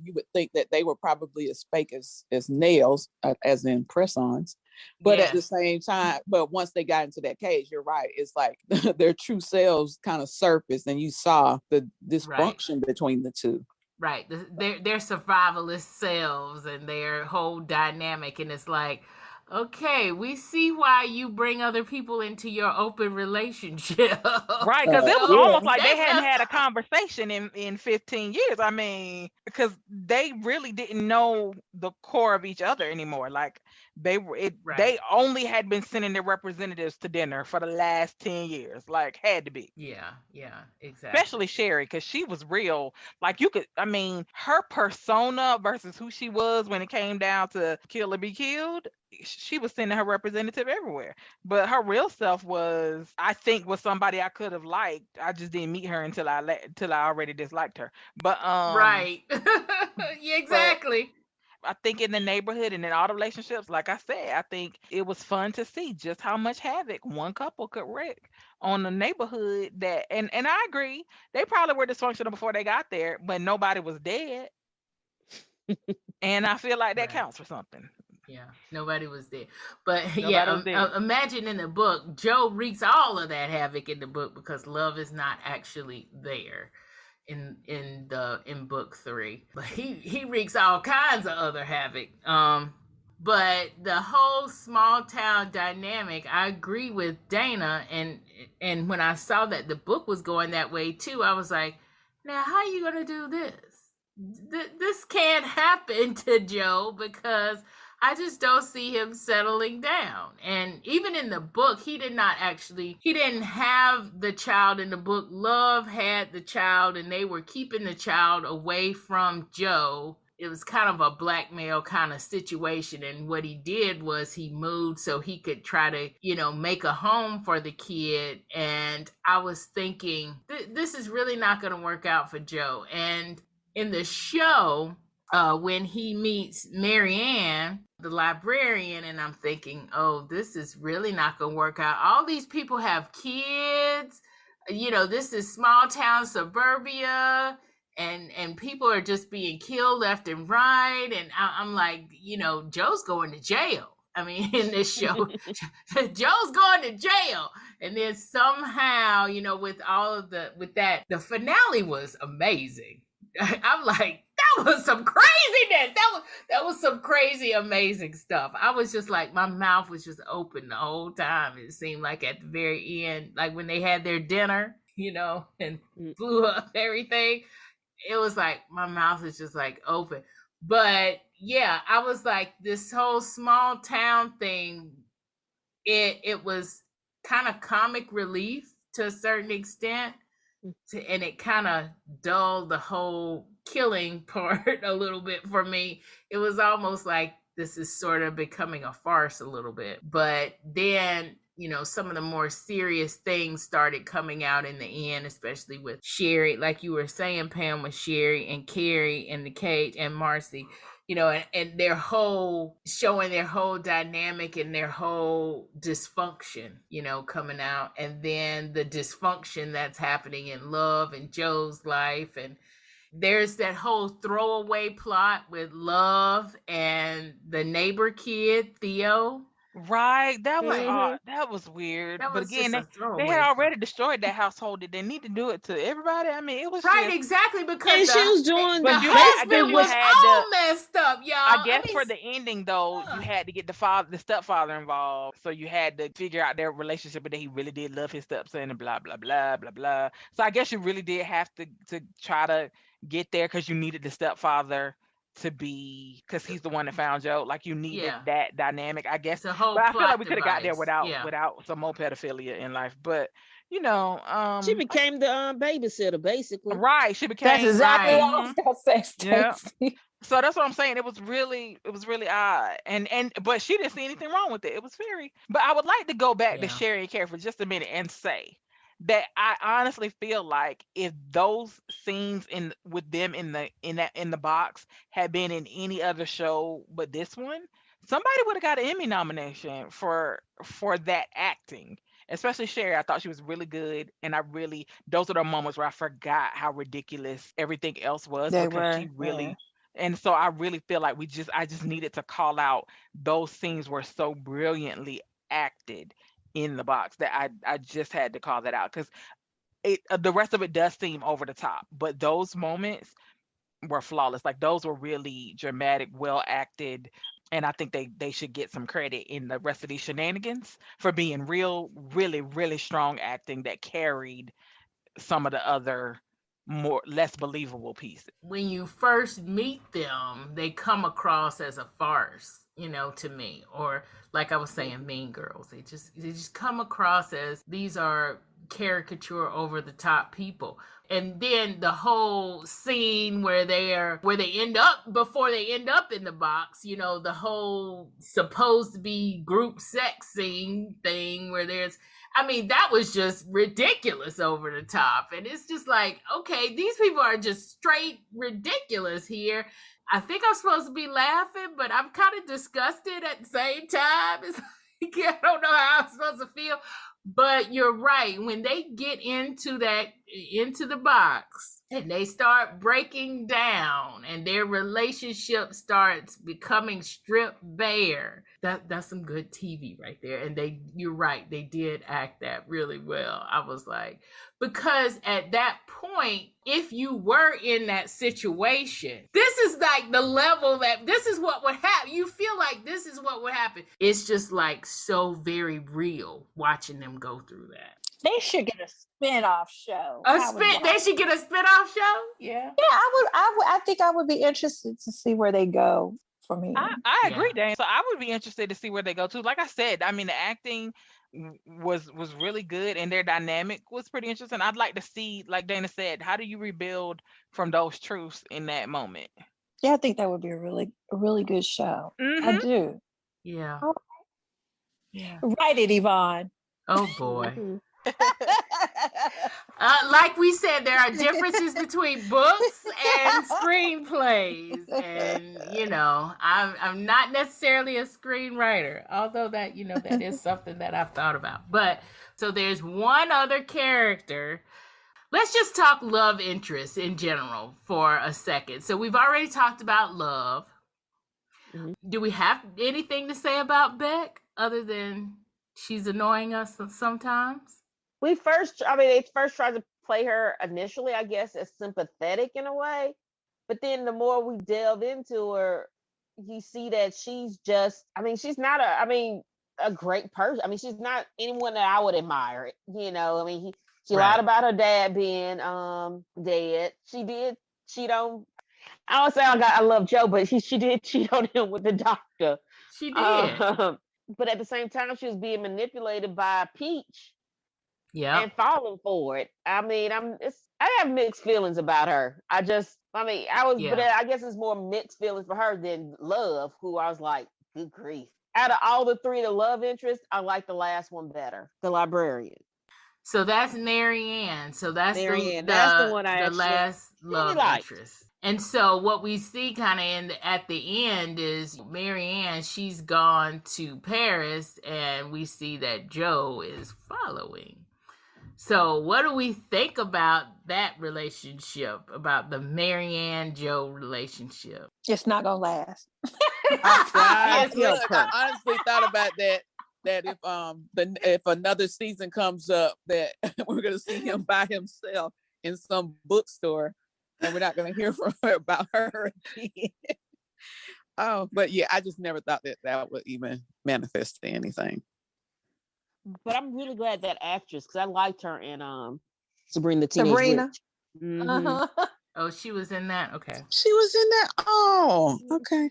you would think that they were probably as fake as nails, as in press-ons. But at the same time, but once they got into that cage, you're right. It's like their true selves kind of surfaced, and you saw the dysfunction between the two. Right. Their survivalist selves and their whole dynamic. And it's like, okay, we see why you bring other people into your open relationship. Right, because it was almost like they hadn't had a conversation in 15 years. I mean, because they really didn't know the core of each other anymore. Like, They Right. only had been sending their representatives to dinner for the last 10 years. Like, had to be. Yeah, exactly. Especially Sherry, because she was real. Like, you could, I mean, her persona versus who she was when it came down to kill or be killed, she was sending her representative everywhere. But her real self was, I think, was somebody I could have liked. I just didn't meet her until I already disliked her. But Right. Yeah, but exactly. I think in the neighborhood and in all the relationships, like I said, I think it was fun to see just how much havoc one couple could wreak on the neighborhood. That and I agree, they probably were dysfunctional before they got there, but nobody was dead, and I feel like that Right. counts for something. Yeah, nobody was there. But Nobody yeah, was dead. imagine in the book, Joe wreaks all of that havoc in the book because love is not actually there in book 3. But he wreaks all kinds of other havoc. But the whole small town dynamic, I agree with Dana, and when I saw that the book was going that way too, I was like, now how are you gonna do this? This can't happen to Joe because I just don't see him settling down. And even in the book, he didn't have the child in the book. Love had the child, and they were keeping the child away from Joe. It was kind of a blackmail kind of situation. And what he did was he moved so he could try to, make a home for the kid. And I was thinking, this is really not going to work out for Joe. And in the show, when he meets Marianne, the librarian, and I'm thinking, oh, this is really not going to work out. All these people have kids. This is small town suburbia, and people are just being killed left and right. And I'm like, Joe's going to jail. I mean, in this show, Joe's going to jail. And then somehow, with the finale was amazing. I'm like, that was some craziness. That was some crazy, amazing stuff. I was just like, my mouth was just open the whole time. It seemed like at the very end, like when they had their dinner, and blew up everything. It was like my mouth was just like open. But yeah, I was like, this whole small town thing, it was kind of comic relief to a certain extent. And it kind of dulled the whole killing part a little bit for me. It was almost like this is sort of becoming a farce a little bit. But then, some of the more serious things started coming out in the end, especially with Sherry, like you were saying, Pam, with Sherry and Carrie and the cage and Marcie. And their whole showing their whole dynamic and their whole dysfunction, coming out. And then the dysfunction that's happening in Love and Joe's life. And there's that whole throwaway plot with Love and the neighbor kid, Theo. Right, that was odd. That was weird. That But was again, just a they throwaway had plot. already destroyed that household. Did they need to do it to everybody? I mean, it was Right, just, exactly, because And she was doing the But you had- husband you was had all to- messed up, y'all. I guess mean, for the ending though, you had to get the stepfather involved. So you had to figure out their relationship, and that he really did love his stepson and blah blah blah blah blah. So I guess you really did have to try to get there because you needed the stepfather to be, because he's the one that found Joe. Like, you needed that dynamic, I guess. it's a whole But I feel plot like we could have got there device. without some more pedophilia in life. But she became the babysitter, basically. right, she became That's exactly Right. what I was gonna say, Yeah. Stacy. So that's what I'm saying. It was really odd. But she didn't see anything wrong with it. It was very. But I would like to go back to Yeah. Sherry and Carrie for just a minute and say that I honestly feel like if those scenes with them in the box had been in any other show but this one, somebody would have got an Emmy nomination for that acting. Especially Sherry, I thought she was really good, and those are the moments where I forgot how ridiculous everything else was, They because were, she really. And so I really feel like I just needed to call out those scenes were so brilliantly acted in the box that I just had to call that out, because the rest of it does seem over the top, but those moments were flawless. Like, those were really dramatic, well acted, and I think they should get some credit in the rest of these shenanigans for being really, really strong acting that carried some of the other less believable pieces. When you first meet them, they come across as a farce. to me. Or like I was saying, Mean Girls. They just come across as these are caricature over the top people. And then the whole scene where they end up before they end up in the box, the whole supposed to be group sex scene thing where that was just ridiculous over the top. And it's just like, okay, these people are just straight ridiculous here. I think I'm supposed to be laughing, but I'm kind of disgusted at the same time. It's like, I don't know how I'm supposed to feel. But you're right. When they get into the box and they start breaking down and their relationship starts becoming stripped bare, that's some good TV right there. And you're right. They did act that really well. I was like, because at that point, if you were in that situation, this is like the level that this is what would happen. You feel like this is what would happen. It's just like so very real watching them go through that. They should get a spin-off show. They should get a spin-off show? Yeah. Yeah, I think I would be interested to see where they go from here. I agree, Dan. So I would be interested to see where they go to. Like I said, I mean, the acting was really good and their dynamic was pretty interesting. I'd like to see, like Dana said, how do you rebuild from those truths in that moment? Yeah, I think that would be a really good show. Mm-hmm. I do. Yeah. Oh. Yeah. Write it, Yvonne. Oh boy. Like we said, there are differences between books and screenplays, and I'm not necessarily a screenwriter, although that that is something that I've thought about. But so there's one other character. Let's just talk love interest in general for a second. So we've already talked about love. Mm-hmm. Do we have anything to say about Beck other than she's annoying us sometimes? They first tried to play her initially, I guess, as sympathetic in a way. But then the more we delve into her, you see that she's she's not a great person. She's not anyone that I would admire. She lied about her dad being dead. She did cheat on, I don't say I love Joe, but she did cheat on him with the doctor. She did. But at the same time, she was being manipulated by Peach. Yeah. And falling for it. I have mixed feelings about her. But I guess it's more mixed feelings for her than Love, who I was like, good grief. Out of all the three, the love interest, I like the last one better, the librarian. So that's Marianne. So that's that's the one the last love interest. And so what we see kind of at the end is Marianne, she's gone to Paris, and we see that Joe is following. So what do we think about that relationship, about the Marianne Joe relationship? It's not gonna last. I honestly thought about that if another season comes up, that we're gonna see him by himself in some bookstore, and we're not gonna hear from her about her again. Oh, but yeah, I just never thought that would even manifest to anything. But I'm really glad that actress, because I liked her in Sabrina the Teenage Witch. Mm-hmm. Uh-huh. Oh, she was in that? Okay. She was in that? Oh, okay.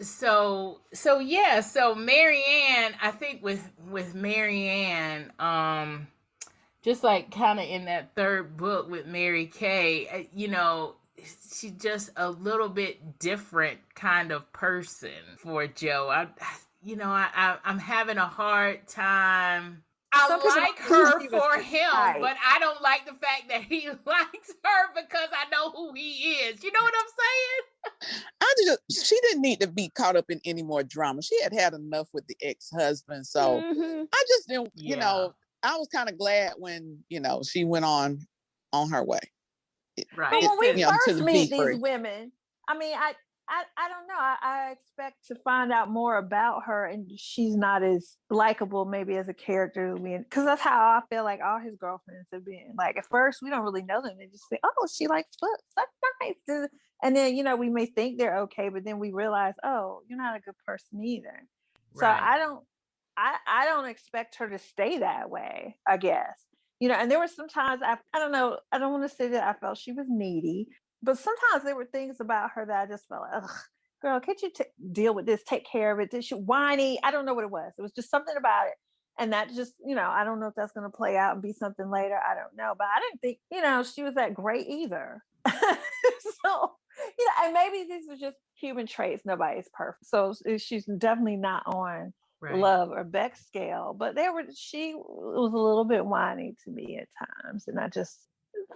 So Marianne, I think with Marianne, just like kind of in that third book with Mary Kay, she's just a little bit different kind of person for Joe. I'm having a hard time. I like her for him, but I don't like the fact that he likes her because I know who he is. You know what I'm saying? She didn't need to be caught up in any more drama. She had enough with the ex-husband. So I just didn't, I was kind of glad when, she went on her way. Right. But when we first meet these women, I don't know. I expect to find out more about her, and she's not as likable maybe as a character, because that's how I feel like all his girlfriends have been. Like at first we don't really know them. They just say, "Oh, she likes books. That's nice." And then we may think they're okay, but then we realize, "Oh, you're not a good person either." So I don't expect her to stay that way, I guess. And there were some times I don't know. I don't want to say that I felt she was needy. but sometimes there were things about her that I just felt like, ugh, girl, can't you deal with this? Take care of it. Did she whiny? I don't know what it was. It was just something about it. And that just, I don't know if that's going to play out and be something later. I don't know. But I didn't think, she was that great either. So, and maybe these are just human traits. Nobody's perfect. So she's definitely not on Love or Beck's scale. But she was a little bit whiny to me at times. And I just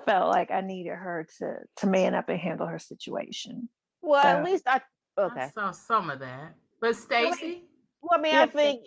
felt like I needed her to man up and handle her situation. Well, So, at least I saw some of that. But Staci? Well, I think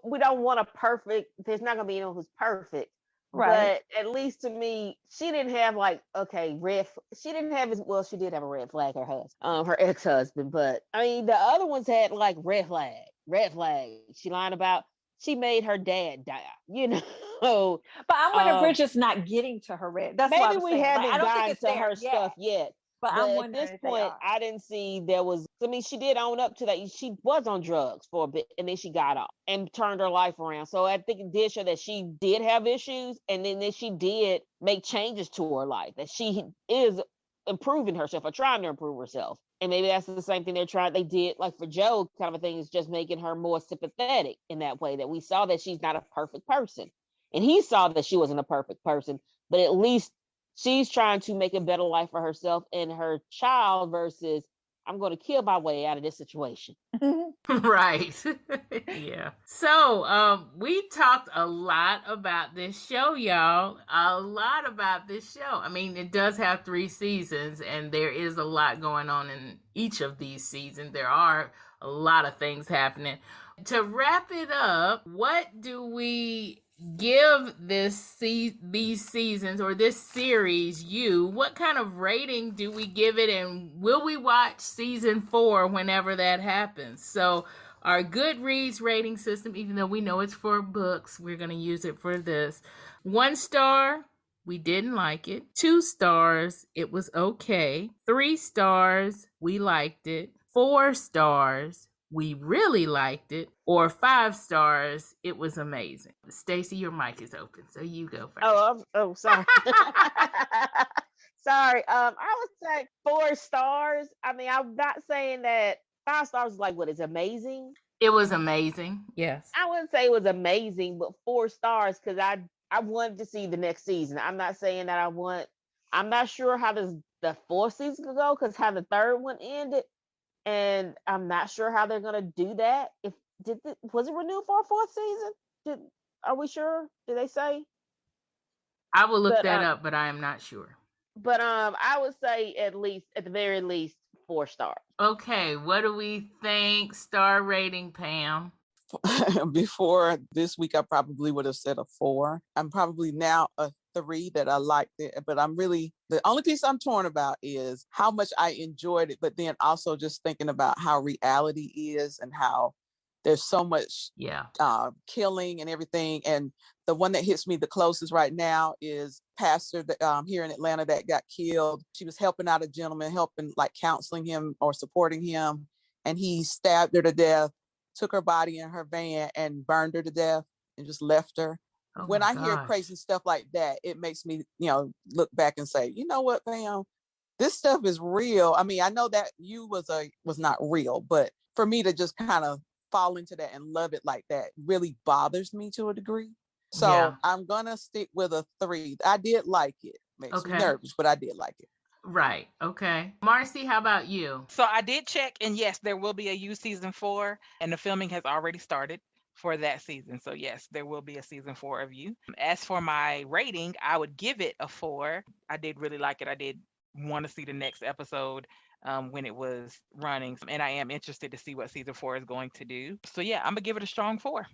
we don't want a perfect. There's not gonna be anyone who's perfect, right. But at least to me, she didn't have She didn't have she did have a red flag. Her husband, her ex-husband. But I mean, the other ones had like red flag. She lied about. She made her dad die. But I'm wondering if we're just not getting to her red. That's what maybe I'm we saying. haven't I don't think gotten it's to there her stuff yet. But I'm wondering at this if they point, are. I didn't see there was. I mean, she did own up to that. She was on drugs for a bit, and then she got off and turned her life around. So I think it did show that she did have issues, and then that she did make changes to her life. That she is improving herself or trying to improve herself. And maybe that's the same thing they did, like for Joe, kind of a thing, is just making her more sympathetic in that way. That we saw that she's not a perfect person, and he saw that she wasn't a perfect person, but at least she's trying to make a better life for herself and her child versus I'm going to kill my way out of this situation. Right. Yeah. So, we talked a lot about this show, y'all. A lot about this show. I mean, it does have 3 seasons, and there is a lot going on in each of these seasons. There are a lot of things happening. To wrap it up, what do we give these seasons or this series what kind of rating do we give it, and will we watch season 4 whenever that happens? So our Goodreads rating system, even though we know it's for books, we're going to use it for this. 1 star, we didn't like it. 2 stars, it was okay. 3 stars, we liked it. 4 stars, we really liked it. Or 5 stars, it was amazing. Staci, your mic is open, so you go first. Oh, sorry. Sorry. I would say 4 stars. I mean, I'm not saying that 5 stars is like what is amazing. It was amazing. Yes. I wouldn't say it was amazing, but 4 stars because I wanted to see the next season. I'm not saying that I'm not sure how the 4th season could go because how the 3rd one ended. And I'm not sure how they're gonna do that. Was it renewed for a 4th season? Are we sure? Did they say? I will look that up, but I am not sure. But I would say at the very least 4 stars. Okay, what do we think? Star rating, Pam? Before this week, I probably would have said a 4. I'm probably now a 3 that I liked it, but the only piece I'm torn about is how much I enjoyed it, but then also just thinking about how reality is and how there's so much killing and everything. And the one that hits me the closest right now is pastor that, here in Atlanta that got killed. She was helping out a gentleman, counseling him or supporting him, and he stabbed her to death, took her body in her van and burned her to death and just left her. When I hear crazy stuff like that, it makes me, look back and say, you know what, Pam, this stuff is real. I mean, I know that you was not real, but for me to just kind of fall into that and love it like that really bothers me to a degree. So I'm gonna stick with a 3. I did like it. Makes me nervous, but I did like it. Right. Okay. Marcie, how about you? So I did check, and yes, there will be a You season 4, and the filming has already started for that season. So yes, there will be a season 4 of You. As for my rating, I would give it a 4. I did really like it. I did want to see the next episode when it was running, and I am interested to see what season 4 is going to do. So yeah, I'm gonna give it a strong 4.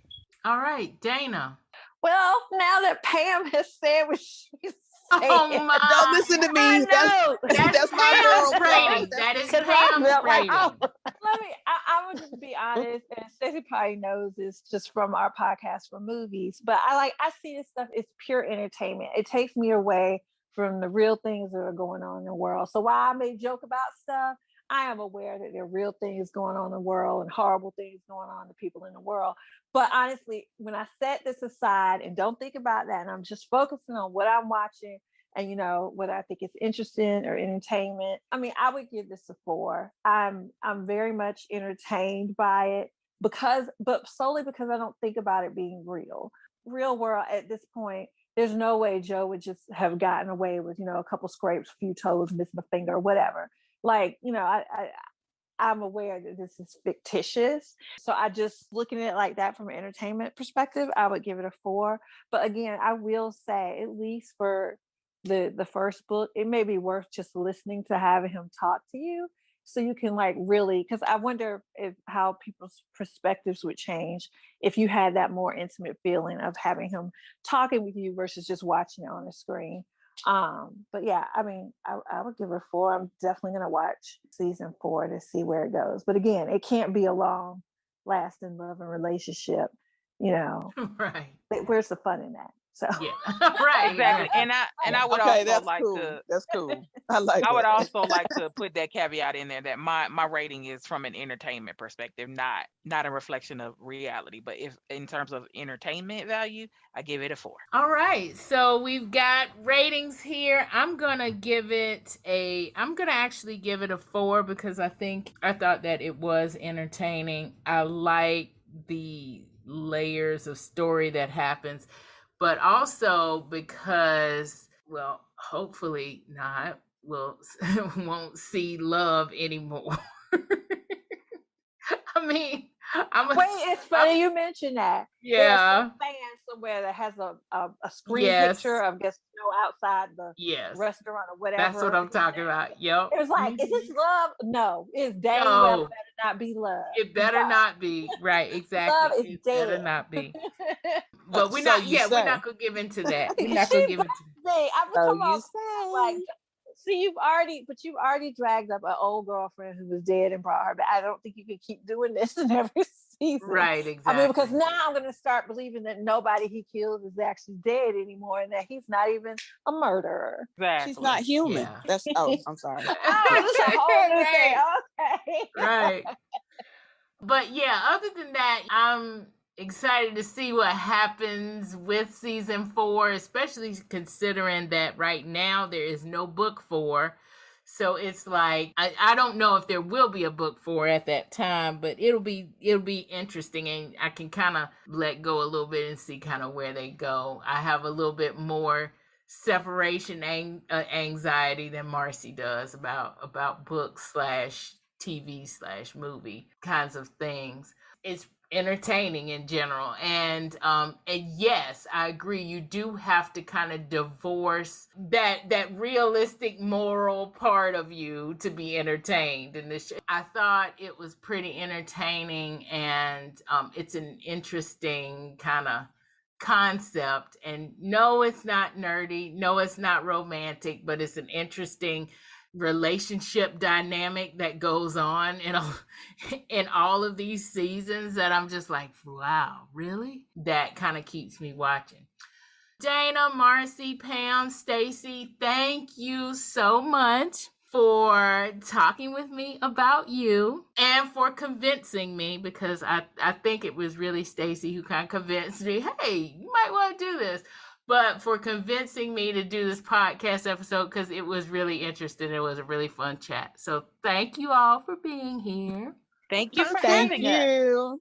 All right, Dana. Well, now that Pam has said what she's saying, don't listen to me. That's my Pam's rating. That is Pam's rating. I would just be honest, and Staci probably knows this just from our podcast for movies, but I see this stuff, it's pure entertainment. It takes me away from the real things that are going on in the world. So while I may joke about stuff, I am aware that there are real things going on in the world and horrible things going on to people in the world. But honestly, when I set this aside and don't think about that, and I'm just focusing on what I'm watching and whether I think it's interesting or entertainment. I mean, I would give this a 4. I'm very much entertained by it but solely because I don't think about it being real world at this point. There's no way Joe would just have gotten away with, a couple scrapes, a few toes, missing a finger, or whatever. Like, I'm aware that this is fictitious. So I just looking at it like that from an entertainment perspective, I would give it a 4. But again, I will say, at least for the first book, it may be worth just listening to having him talk to you. So you can like really, because I wonder how people's perspectives would change if you had that more intimate feeling of having him talking with you versus just watching it on the screen. But yeah, I mean, I would give it a 4. I'm definitely going to watch season 4 to see where it goes. But again, it can't be a long lasting love and relationship, Right. Where's the fun in that? So yeah, right. Exactly. And I would Okay, also that's like cool. to That's cool. I like I would that. also like to put that caveat in there that my rating is from an entertainment perspective, not a reflection of reality. But if in terms of entertainment value, I give it a 4. All right, so we've got ratings here. I'm gonna actually give it a 4 because I thought that it was entertaining. I like the layers of story that happens, but also because, well, hopefully not, won't see love anymore. I mean, wait, it's funny you mentioned that. Yeah. There's some fan somewhere that has a screen picture of just outside the restaurant or whatever. That's what I'm talking about. Yep. It was like, is this love? No, it's dang No. well better not be love. It better not be. Right, exactly. Love is it dead. better not be. But we're So not. you Yeah, we're say. not gonna give into that. We're not gonna give into. I'm So talking you about say. like. See, you've already dragged up an old girlfriend who was dead and brought her back. I don't think you can keep doing this in every season. Right, exactly. I mean, because now I'm going to start believing that nobody he kills is actually dead anymore and that he's not even a murderer. Exactly. She's not human. Yeah. That's I'm sorry. Oh, this is a whole new thing. Okay. Right. But yeah, other than that, I'm excited to see what happens with season 4, especially considering that right now there is no book 4. So it's like I don't know if there will be a book 4 at that time, but it'll be interesting, and I can kind of let go a little bit and see kind of where they go. I have a little bit more separation anxiety than Marcie does about books / TV / movie kinds of things. It's entertaining in general, and yes, I agree, you do have to kind of divorce that realistic moral part of you to be entertained in this show. I thought it was pretty entertaining, and it's an interesting kind of concept, and no, it's not nerdy, no, it's not romantic, but it's an interesting relationship dynamic that goes on in all of these seasons that I'm just like, wow, really? That kind of keeps me watching. Dana, Marcie, Pam, Staci, thank you so much for talking with me about you and for convincing me, because I think it was really Staci who kind of convinced me, hey, you might want to do this. But for convincing me to do this podcast episode, because it was really interesting. It was a really fun chat. So thank you all for being here. Thank you for Thank having us. you.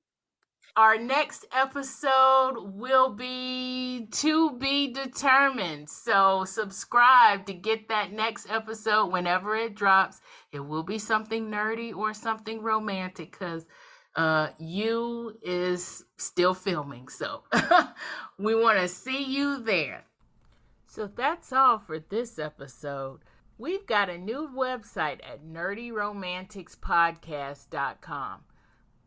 Our next episode will be to be determined. So subscribe to get that next episode whenever it drops. It will be something nerdy or something romantic, because You is still filming, so we want to see you there. So that's all for this episode. We've got a new website at nerdyromanticspodcast.com.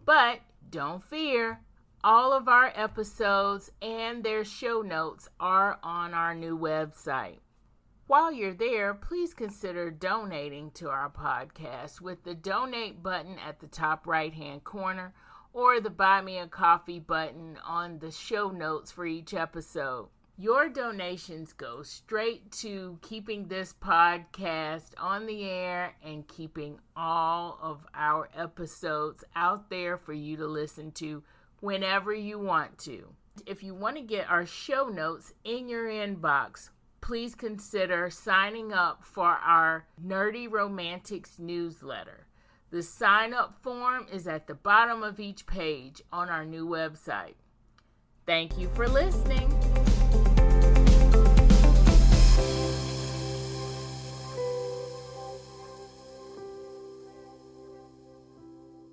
But don't fear, all of our episodes and their show notes are on our new website. While you're there, please consider donating to our podcast with the donate button at the top right-hand corner or the buy me a coffee button on the show notes for each episode. Your donations go straight to keeping this podcast on the air and keeping all of our episodes out there for you to listen to whenever you want to. If you want to get our show notes in your inbox, please consider signing up for our Nerdy Romantics newsletter. The sign-up form is at the bottom of each page on our new website. Thank you for listening.